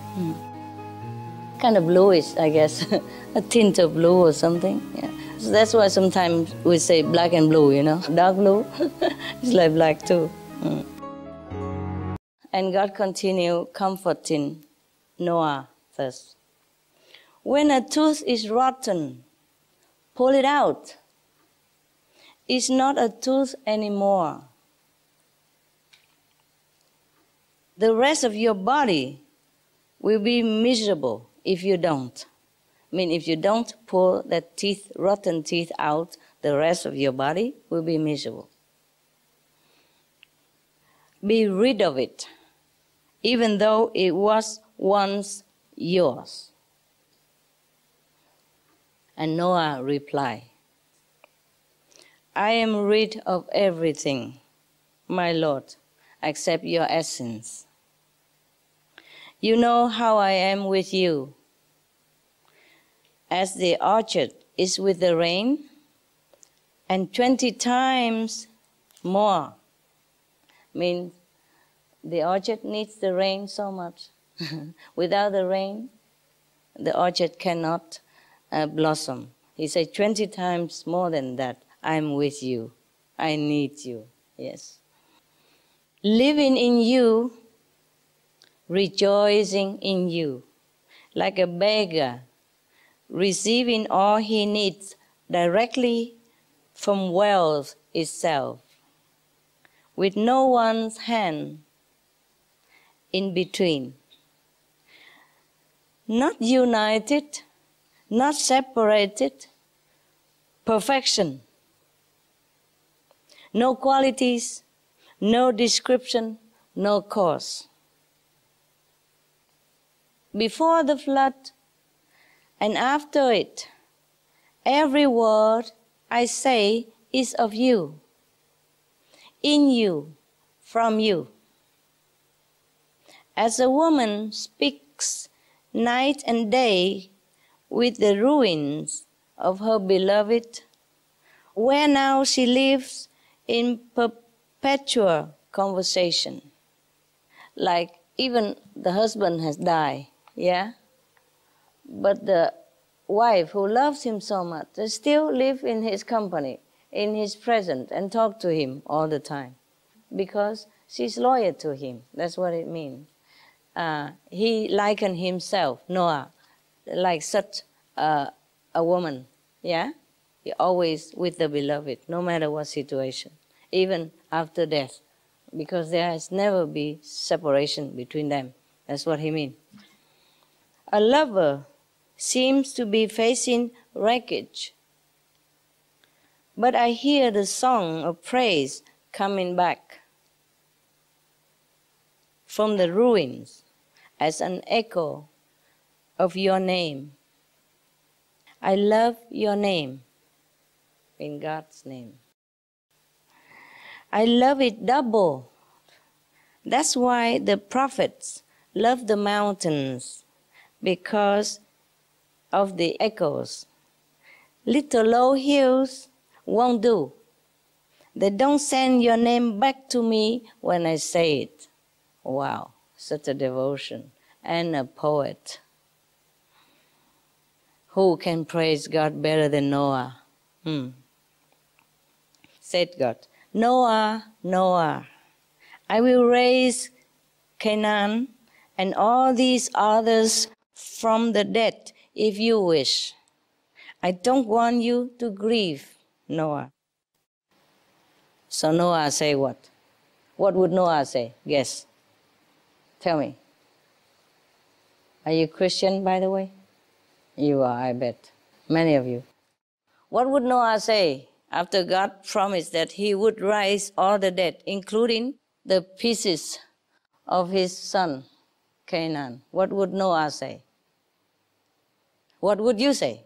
Kind of bluish, I guess, a tint of blue or something. Yeah. So that's why sometimes we say black and blue, you know, dark blue. It's like black too. And God continued comforting Noah thus. When a tooth is rotten, pull it out. It's not a tooth anymore. The rest of your body will be miserable if you don't. I mean, if you don't pull that teeth, rotten teeth out, the rest of your body will be miserable. Be rid of it, even though it was once yours. And Noah replied, I am rid of everything, my Lord, except your essence. You know how I am with you. As the orchard is with the rain, and 20 times more. I mean, the orchard needs the rain so much. Without the rain, the orchard cannot blossom. He said 20 times more than that. I'm with you. I need you. Yes. Living in you, rejoicing in you, like a beggar, receiving all he needs directly from wealth itself, with no one's hand in between. Not united, not separated, perfection. No qualities, no description, no cause. Before the flood and after it, every word I say is of you, in you, from you. As a woman speaks night and day with the ruins of her beloved, where now she lives in perpetual conversation. Like even the husband has died, yeah? But the wife who loves him so much, they still live in his company, in his presence, and talk to him all the time. Because she's loyal to him, that's what it means. He likened himself, Noah, like such a woman, yeah? He always with the beloved, no matter what situation, even after death, because there has never been separation between them. That's what he means. A lover seems to be facing wreckage, but I hear the song of praise coming back from the ruins as an echo of your name. I love your name, in God's name. I love it double. That's why the prophets love the mountains, because of the echoes. Little low hills won't do. They don't send your name back to me when I say it. Wow, such a devotion and a poet. Who can praise God better than Noah? Said God, Noah, Noah, I will raise Canaan and all these others from the dead if you wish. I don't want you to grieve, Noah. So Noah say what? What would Noah say? Guess. Tell me. Are you Christian, by the way? You are, I bet. Many of you. What would Noah say after God promised that he would rise all the dead, including the pieces of his son, Canaan? What would Noah say? What would you say?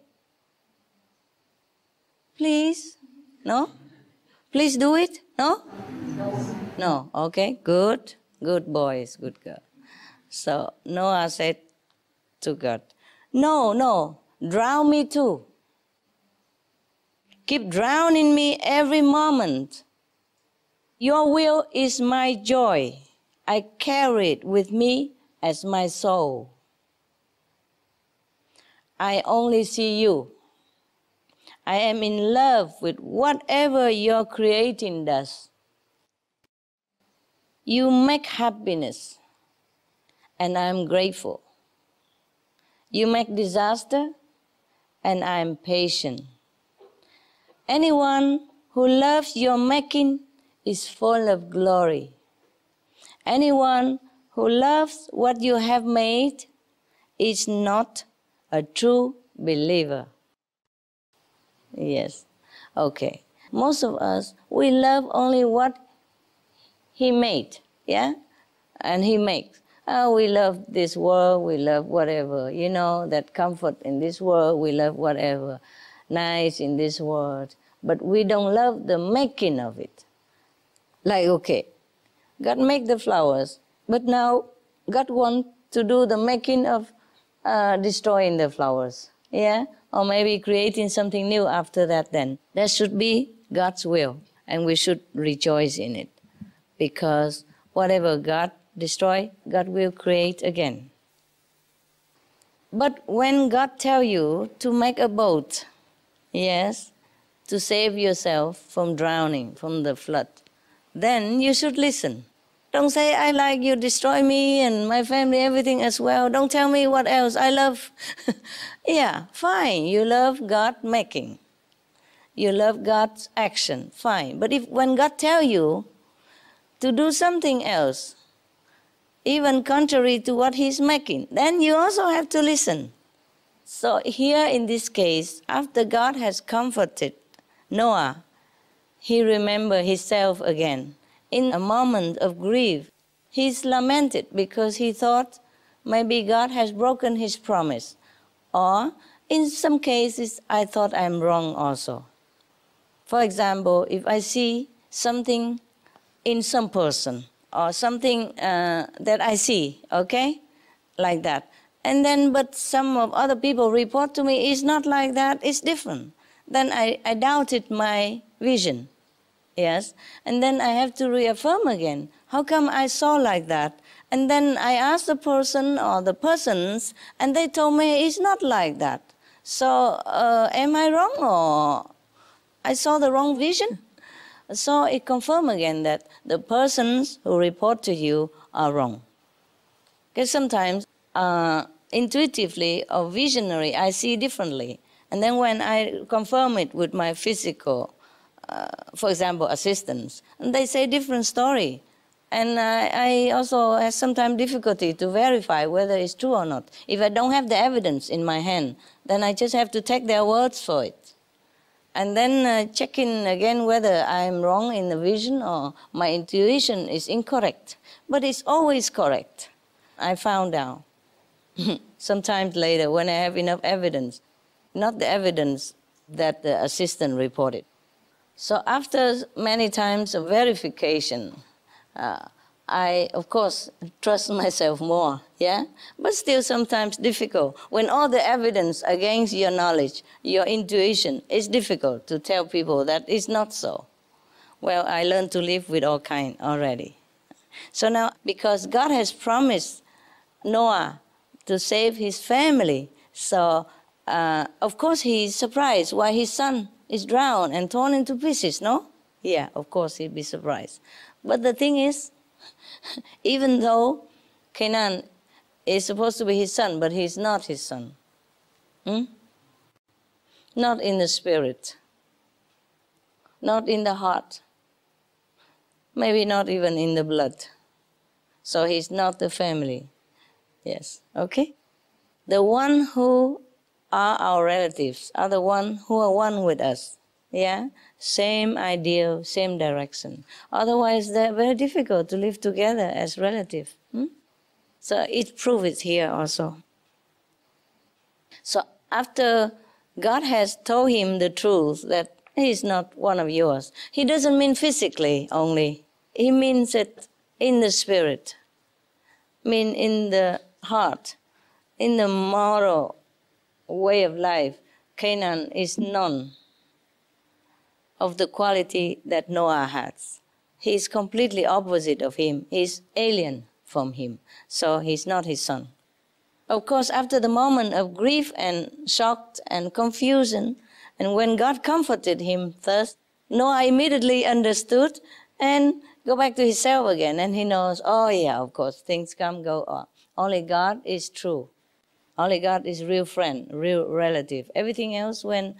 Please? No? Please do it? No? No. Okay, good. Good boys, good girl. So Noah said to God, no, drown me too. Keep drowning me every moment. Your will is my joy. I carry it with me as my soul. I only see you. I am in love with whatever your creating does. You make happiness, and I am grateful. You make disaster, and I am patient. Anyone who loves your making is full of glory. Anyone who loves what you have made is not a true believer. Yes. Okay. Most of us, we love only what he made, yeah? And he makes. Oh, we love this world, we love whatever, that comfort in this world, we love whatever, nice in this world. But we don't love the making of it. Like, okay, God made the flowers, but now God wants to do the making of destroying the flowers, yeah? Or maybe creating something new after that then. That should be God's will, and we should rejoice in it. Because whatever God destroys, God will create again. But when God tells you to make a boat, yes, to save yourself from drowning, from the flood, then you should listen. Don't say, I like you, destroy me and my family, everything as well. Don't tell me what else. I love. Yeah, fine. You love God making. You love God's action. Fine. But when God tells you to do something else, even contrary to what he's making, then you also have to listen. So here in this case, after God has comforted Noah, he remembered himself again. In a moment of grief, he's lamented because he thought maybe God has broken his promise. Or in some cases, I thought I'm wrong also. For example, if I see something in some person or something that I see, okay, like that. And then, but some of other people report to me, it's not like that, it's different. Then I doubted my vision, yes. And then I have to reaffirm again. How come I saw like that? And then I asked the person or the persons, and they told me it's not like that. So am I wrong or I saw the wrong vision? So it confirmed again that the persons who report to you are wrong. Because sometimes intuitively or visionary, I see differently. And then when I confirm it with my physical, for example, assistants, and they say different story. And I also have sometimes difficulty to verify whether it's true or not. If I don't have the evidence in my hand, then I just have to take their words for it. And then checking again whether I'm wrong in the vision or my intuition is incorrect. But it's always correct. I found out. Sometimes later when I have enough evidence, not the evidence that the assistant reported. So after many times of verification, I, of course, trust myself more, yeah? But still sometimes difficult. When all the evidence against your knowledge, your intuition, it's difficult to tell people that it's not so. Well, I learned to live with all kind already. So now, because God has promised Noah to save his family, so of course he's surprised why his son is drowned and torn into pieces, no? Yeah, of course he'd be surprised. But the thing is, even though Canaan is supposed to be his son, but he's not his son. Not in the spirit, not in the heart. maybe not even in the blood. So he's not the family. Yes, okay? The one who are our relatives are the one who are one with us. Yeah? Same idea, same direction. Otherwise, they're very difficult to live together as relatives. So it proves it here also. So after God has told him the truth that he is not one of yours, he doesn't mean physically only. He means it in the spirit, mean in the heart, in the moral way of life. Canaan is none of the quality that Noah has. He is completely opposite of him. He is alien from him. So he's not his son. Of course, after the moment of grief and shock and confusion, and when God comforted him first, Noah immediately understood and go back to himself again. And he knows, oh yeah, of course, things come, go on. Only God is true. Only God is real friend, real relative. Everything else, when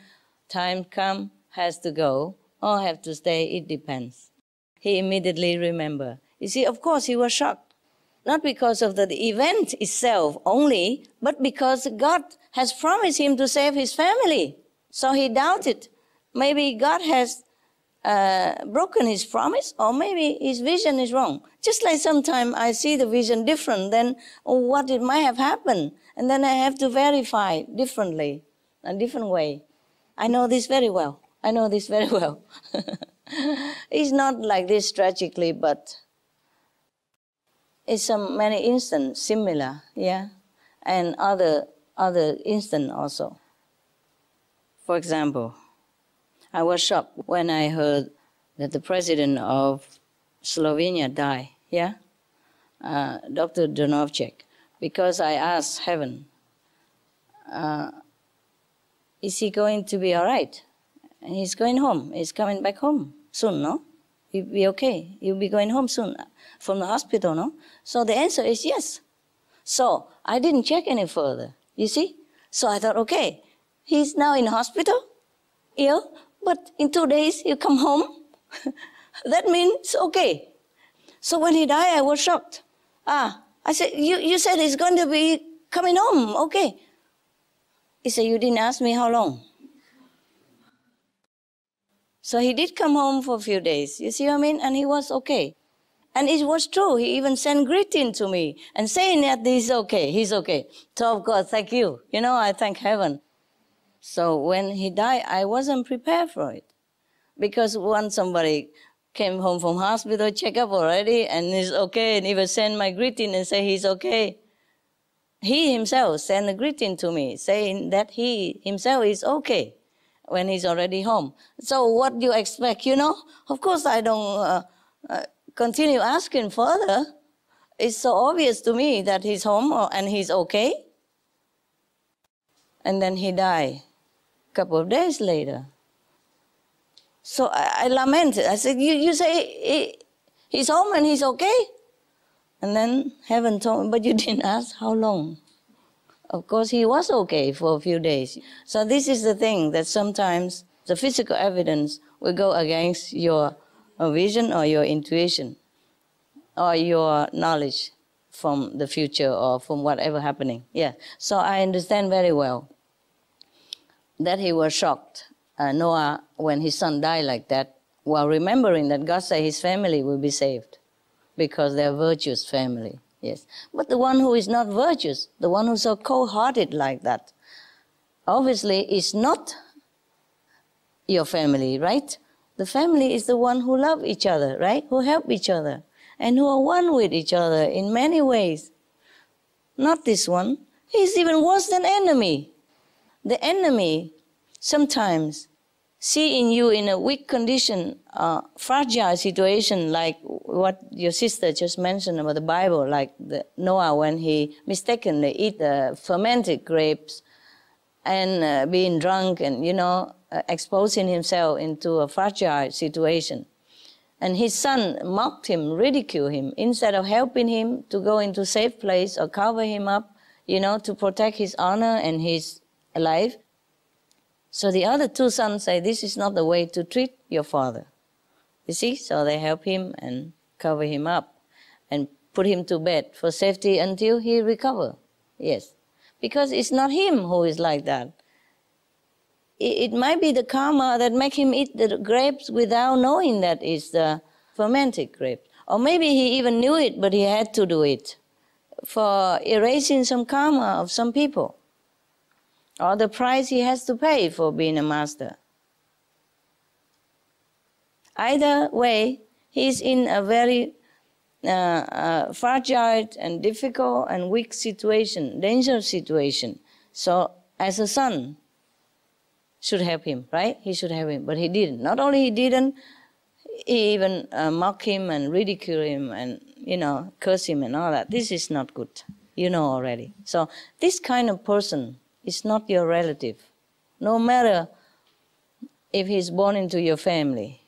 time comes, has to go or have to stay, it depends. He immediately remembered. You see, of course, he was shocked. Not because of the event itself only, but because God has promised him to save his family. So he doubted. Maybe God has broken his promise, or maybe his vision is wrong. Just like sometimes I see the vision different than what it might have happened, and then I have to verify differently, a different way. I know this very well. I know this very well. It's not like this tragically, but it's many instances similar, yeah, and other instances also. For example, I was shocked when I heard that the president of Slovenia died, yeah, Dr. Drnovšek, because I asked heaven, is he going to be all right? And he's going home. He's coming back home soon, no? He'll be okay. He'll be going home soon from the hospital, no? So the answer is yes. So I didn't check any further, you see? So I thought, okay, he's now in hospital, ill, but in 2 days he'll come home. That means okay. So when he died, I was shocked. I said, you said he's going to be coming home, okay. He said, you didn't ask me how long. So he did come home for a few days, you see what I mean? And he was okay. And it was true. He even sent greeting to me and saying that he's okay, he's okay. So of course, thank you. You know, I thank heaven. So when he died, I wasn't prepared for it. Because once somebody came home from hospital, check up already, and he's okay, and even send my greeting and say he's okay. He himself sent a greeting to me, saying that he himself is okay when he's already home. So what do you expect, you know? Of course, I don't continue asking further. It's so obvious to me that he's home and he's okay. And then he died a couple of days later. So I lamented. I said, you say he's home and he's okay? And then heaven told me, but you didn't ask how long. Of course, he was okay for a few days. So this is the thing, that sometimes the physical evidence will go against your vision or your intuition or your knowledge from the future or from whatever happening. Yeah. So I understand very well that he was shocked, Noah, when his son died like that, while remembering that God said his family will be saved because they're virtuous family. Yes, but the one who is not virtuous, the one who's so cold-hearted like that, obviously is not your family, right? The family is the one who love each other, right? Who help each other and who are one with each other in many ways. Not this one. He's even worse than enemy. The enemy sometimes see in you in a weak condition, fragile situation, like what your sister just mentioned about the Bible, like Noah when he mistakenly eat the fermented grapes and being drunk and, you know, exposing himself into a fragile situation. And his son mocked him, ridiculed him, instead of helping him to go into a safe place or cover him up, you know, to protect his honor and his life. So the other two sons say, this is not the way to treat your father. You see? So they help him and cover him up and put him to bed for safety until he recover. Yes. Because it's not him who is like that. It might be the karma that make him eat the grapes without knowing that it's the fermented grapes. Or maybe he even knew it, but he had to do it for erasing some karma of some people. Or the price he has to pay for being a master. Either way, he's in a very fragile and difficult and weak situation, dangerous situation. So as a son, should help him, right? He should help him, but he didn't. Not only he didn't, he even mock him and ridicule him and, curse him and all that. This is not good. You know already. So this kind of person is not your relative, no matter if he's born into your family.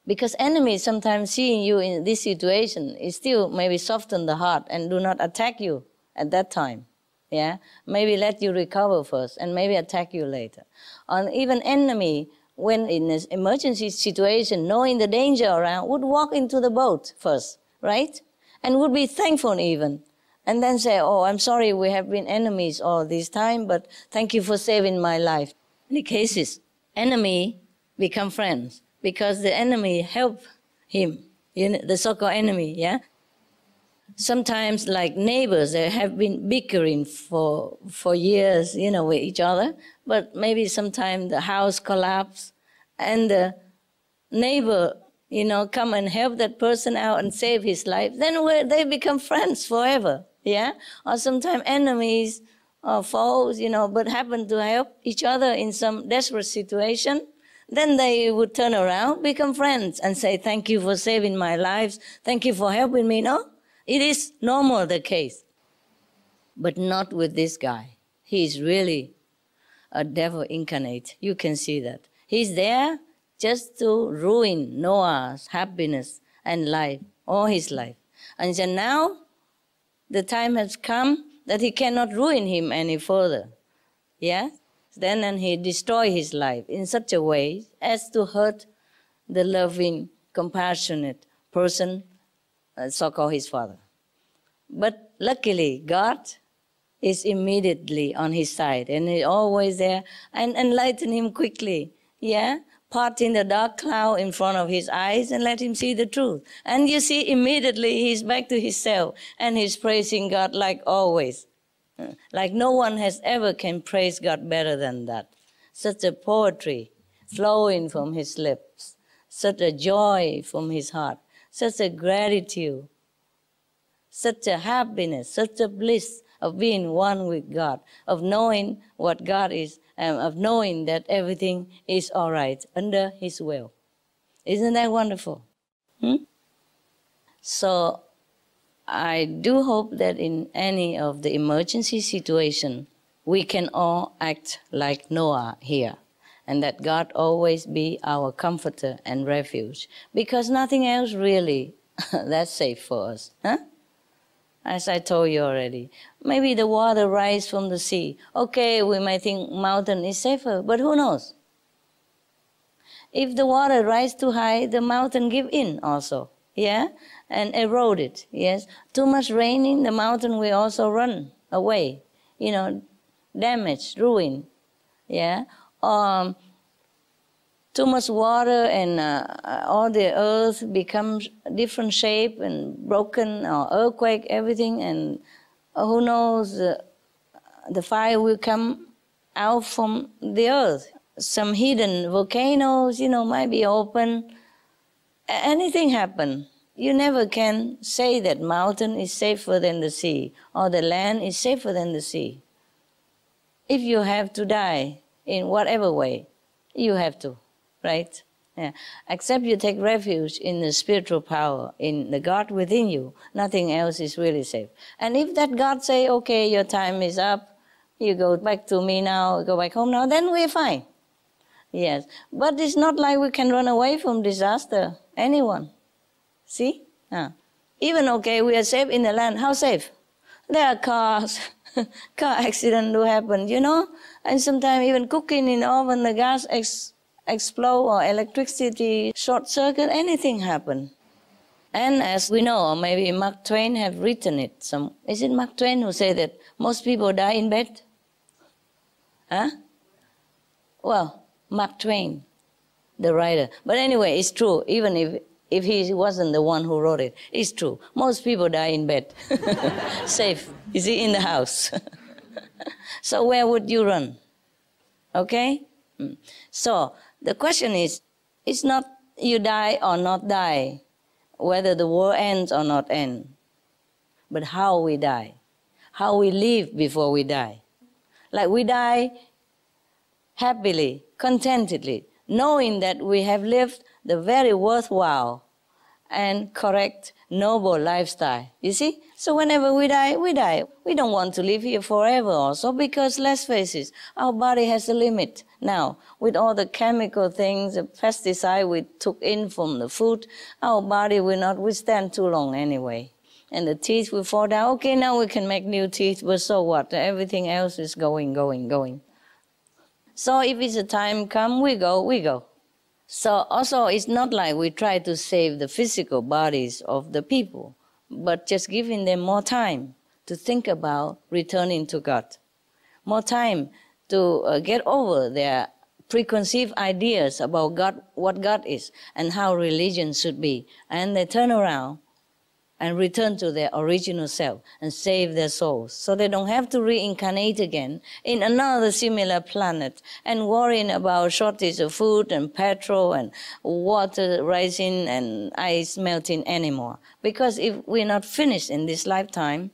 Because enemies sometimes seeing you in this situation is still maybe soften the heart and do not attack you at that time. Yeah, maybe let you recover first and maybe attack you later. Or even enemy, when in an emergency situation, knowing the danger around, would walk into the boat first, right? And would be thankful even. And then say, oh, I'm sorry we have been enemies all this time, but thank you for saving my life. In many cases, enemy become friends because the enemy help him, the so-called enemy, yeah? Sometimes, like neighbors, they have been bickering for years, with each other. But maybe sometimes the house collapse, and the neighbor, come and help that person out and save his life. Then they become friends forever, yeah. Or sometimes enemies or foes, but happen to help each other in some desperate situation. Then they would turn around, become friends, and say, "Thank you for saving my life. Thank you for helping me." No. It is normal, the case. But not with this guy. He is really a devil incarnate. You can see that. He's there just to ruin Noah's happiness and life, all his life. And so now the time has come that he cannot ruin him any further. Yeah? Then he destroy his life in such a way as to hurt the loving, compassionate person, so-called his father. But luckily, God is immediately on his side, and he's always there and enlighten him quickly, yeah? Parting the dark cloud in front of his eyes and let him see the truth. And you see, immediately he's back to himself, and he's praising God like always. Like no one has ever can praise God better than that. Such a poetry flowing from his lips, such a joy from his heart, such a gratitude, such a happiness, such a bliss of being one with God, of knowing what God is, of knowing that everything is all right under his will. Isn't that wonderful? So I do hope that in any of the emergency situation, we can all act like Noah here, and that God always be our comforter and refuge, because nothing else really that's safe for us. Huh? As I told you already, maybe the water rise from the sea. Okay, we might think mountain is safer, but who knows? If the water rise too high, the mountain give in also, yeah, and erode it. Yes, too much raining, the mountain will also run away. Damage, ruin, yeah. Too much water and all the earth becomes different shape and broken, or earthquake, everything, and who knows, the fire will come out from the earth. Some hidden volcanoes, might be open. Anything happen. You never can say that mountain is safer than the sea, or the land is safer than the sea. If you have to die in whatever way, you have to. Right? Yeah. Except you take refuge in the spiritual power, in the God within you. Nothing else is really safe. And if that God say, okay, your time is up, you go back to me now, go back home now, then we're fine. Yes. But it's not like we can run away from disaster. Anyone. See? Even okay, we are safe in the land. How safe? There are cars. Car accident do happen, and sometimes even cooking in the oven, the gas explode or electricity, short circuit, anything happen. And as we know, or maybe Mark Twain have written it. Is it Mark Twain who said that most people die in bed? Huh? Well, Mark Twain, the writer. But anyway, it's true. Even if he wasn't the one who wrote it, it's true. Most people die in bed. Safe. Is he in the house? So where would you run? Okay? So the question is, it's not you die or not die, whether the world ends or not end, but how we die, how we live before we die. Like we die happily, contentedly, knowing that we have lived the very worthwhile and correct, noble lifestyle. You see? So whenever we die, we die. We don't want to live here forever also, because let's face it, our body has a limit. Now, with all the chemical things, the pesticide we took in from the food, our body will not withstand too long anyway. And the teeth will fall down. Okay, now we can make new teeth, but so what? Everything else is going. So if it's a time come, we go. So also it's not like we try to save the physical bodies of the people, but just giving them more time to think about returning to God. More time to get over their preconceived ideas about God, what God is, and how religion should be. And they turn around and return to their original self and save their souls. So they don't have to reincarnate again in another similar planet and worrying about shortage of food and petrol and water rising and ice melting anymore. Because if we're not finished in this lifetime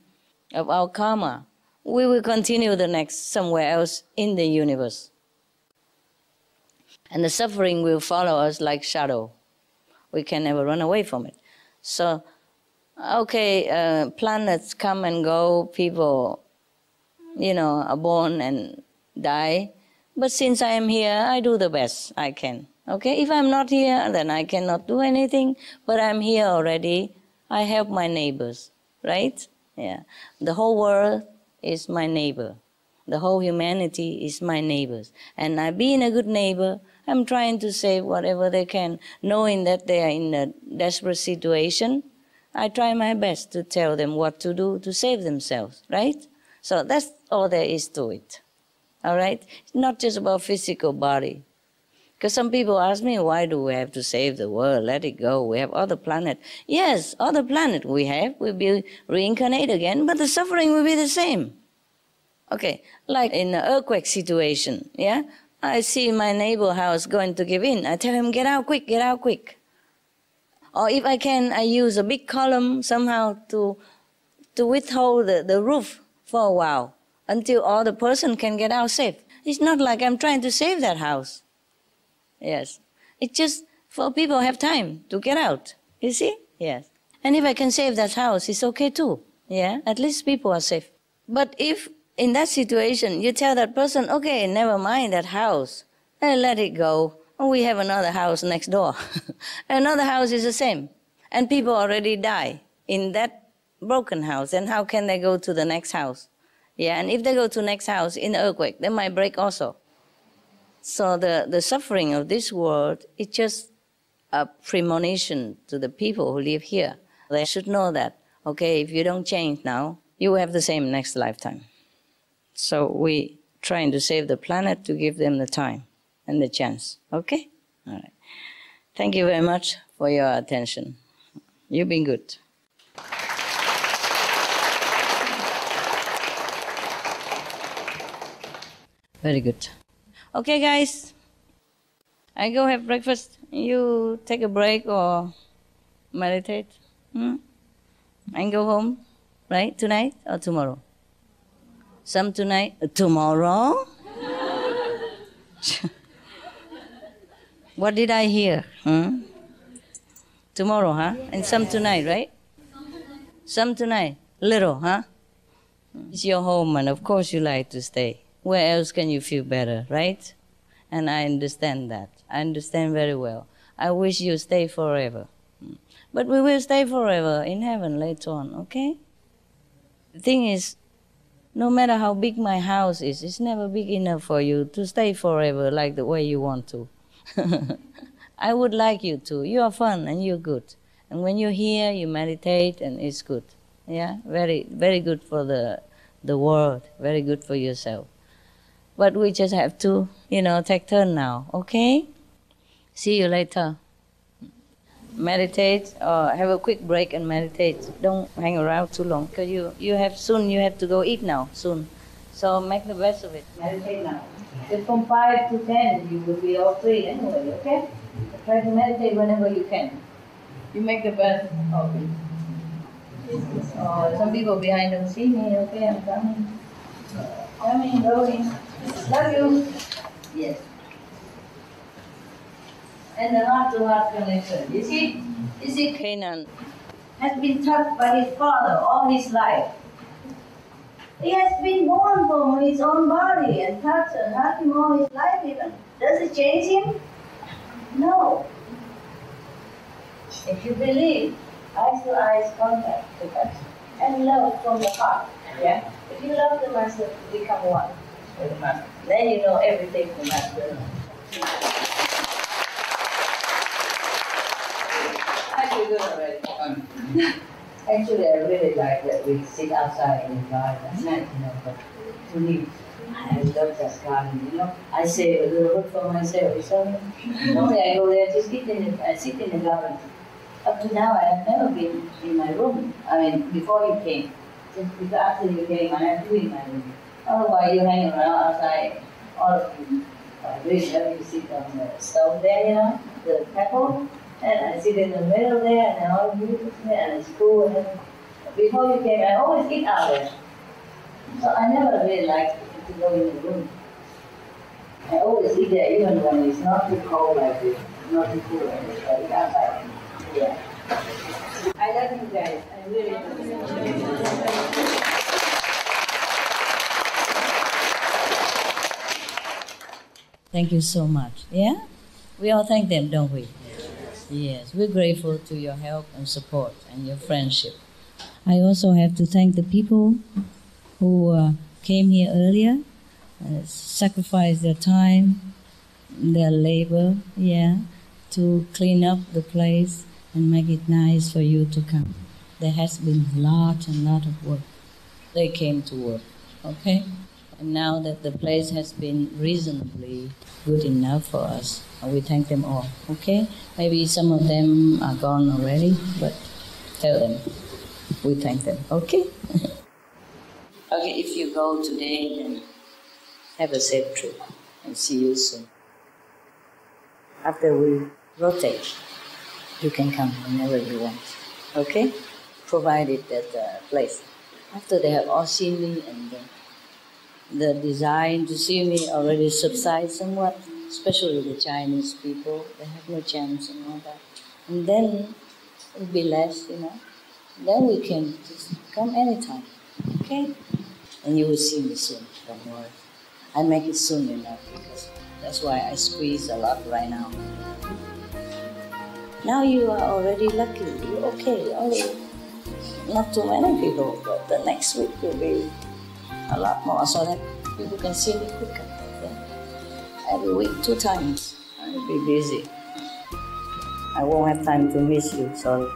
of our karma, we will continue the next somewhere else in the universe. And the suffering will follow us like shadow. We can never run away from it. So, okay, planets come and go, people, are born and die. But since I am here, I do the best I can. Okay, if I'm not here, then I cannot do anything. But I'm here already. I help my neighbors, right? Yeah. The whole world is my neighbor. The whole humanity is my neighbors. And I, being a good neighbor, I'm trying to save whatever they can, knowing that they are in a desperate situation. I try my best to tell them what to do to save themselves, right? So that's all there is to it, all right? It's not just about physical body. Because some people ask me, why do we have to save the world? Let it go. We have other planets. Yes, other planet we have. We'll be reincarnate again, but the suffering will be the same. Okay, like in an earthquake situation, yeah? I see my neighbor house going to give in. I tell him, get out quick, get out quick. Or if I can, I use a big column somehow to withhold the roof for a while until all the person can get out safe. It's not like I'm trying to save that house. Yes. It's just for people have time to get out. You see? Yes. And if I can save that house, it's okay too. Yeah? At least people are safe. But if in that situation you tell that person, okay, never mind that house, let it go. We have another house next door. Another house is the same. And people already die in that broken house. And how can they go to the next house? Yeah, and if they go to the next house in an earthquake, they might break also. So the suffering of this world is just a premonition to the people who live here. They should know that, okay, if you don't change now, you will have the same next lifetime. So we trying to save the planet to give them the time and the chance. Okay? All right. Thank you very much for your attention. You've been good. Very good. Okay, guys. I go have breakfast. You take a break or meditate. And go home, right? Tonight or tomorrow? Some tonight? Tomorrow? What did I hear? Tomorrow, huh? And some tonight, right? Some tonight. Little, huh? It's your home, and of course you like to stay. Where else can you feel better, right? And I understand that. I understand very well. I wish you stay forever. But we will stay forever in heaven later on, okay? The thing is, no matter how big my house is, it's never big enough for you to stay forever like the way you want to. I would like you to. You are fun and you're good. And when you're here, you meditate and it's good. Yeah, very, very good for the world, very good for yourself. But we just have to, take turn now, okay? See you later. Meditate or have a quick break and meditate. Don't hang around too long because you have to go eat now, soon. So make the best of it. Meditate now. Just from 5 to 10, you will be all free anyway, okay? Try to meditate whenever you can. You make the best of it. Some people behind don't see me, okay? I'm coming. Coming, going. Love you. Yes. And the heart-to-heart connection. You see, Canaan has been touched by his father all his life. He has been born from his own body and touched and hugged him all his life even. Does it change him? No. If you believe, eyes to eyes contact with us and love from the heart. Yeah? If you love the Master, become one with the Master. Then you know everything the Master knows. I feel good already. Actually, I really like that we sit outside in the garden at night, but to me, I love that garden, I save a little bit for myself. So normally I go there, just I sit in the garden. Up to now, I have never been in my room. I mean, before you came. Just because after you came, I have to be in my room. Otherwise, you hang around outside, all of you. I really love to sit on the stone there, the pebble. And I sit in the middle there, and all of you sit there, and it's cool. And before you came, I always eat out there. So I never really liked to go in the room. I always eat there, even when it's not too cold like this, not too cool like this, but it's outside. Yeah. I love you guys. I really do. Thank you so much. Yeah? We all thank them, don't we? Yes, we're grateful to your help and support and your friendship. I also have to thank the people who came here earlier, sacrificed their time, their labor, to clean up the place and make it nice for you to come. There has been a lot of work. They came to work, okay? And now that the place has been reasonably good enough for us, we thank them all, okay? Maybe some of them are gone already, but tell them we thank them, okay? Okay, if you go today, then have a safe trip and see you soon. After we rotate, you can come whenever you want, okay? Provided that the place. After they have all seen me and the desire to see me already subsides somewhat, especially the Chinese people, they have no chance and all that. And then it'll be less, Then we can just come anytime, okay? And you will see me soon, don't worry. I make it soon enough because that's why I squeeze a lot right now. Now you are already lucky, you're okay, only not too many people, but the next week will be a lot more so that people can see me quicker. Yeah? Every week, 2 times. I'll be busy. I won't have time to miss you, sorry.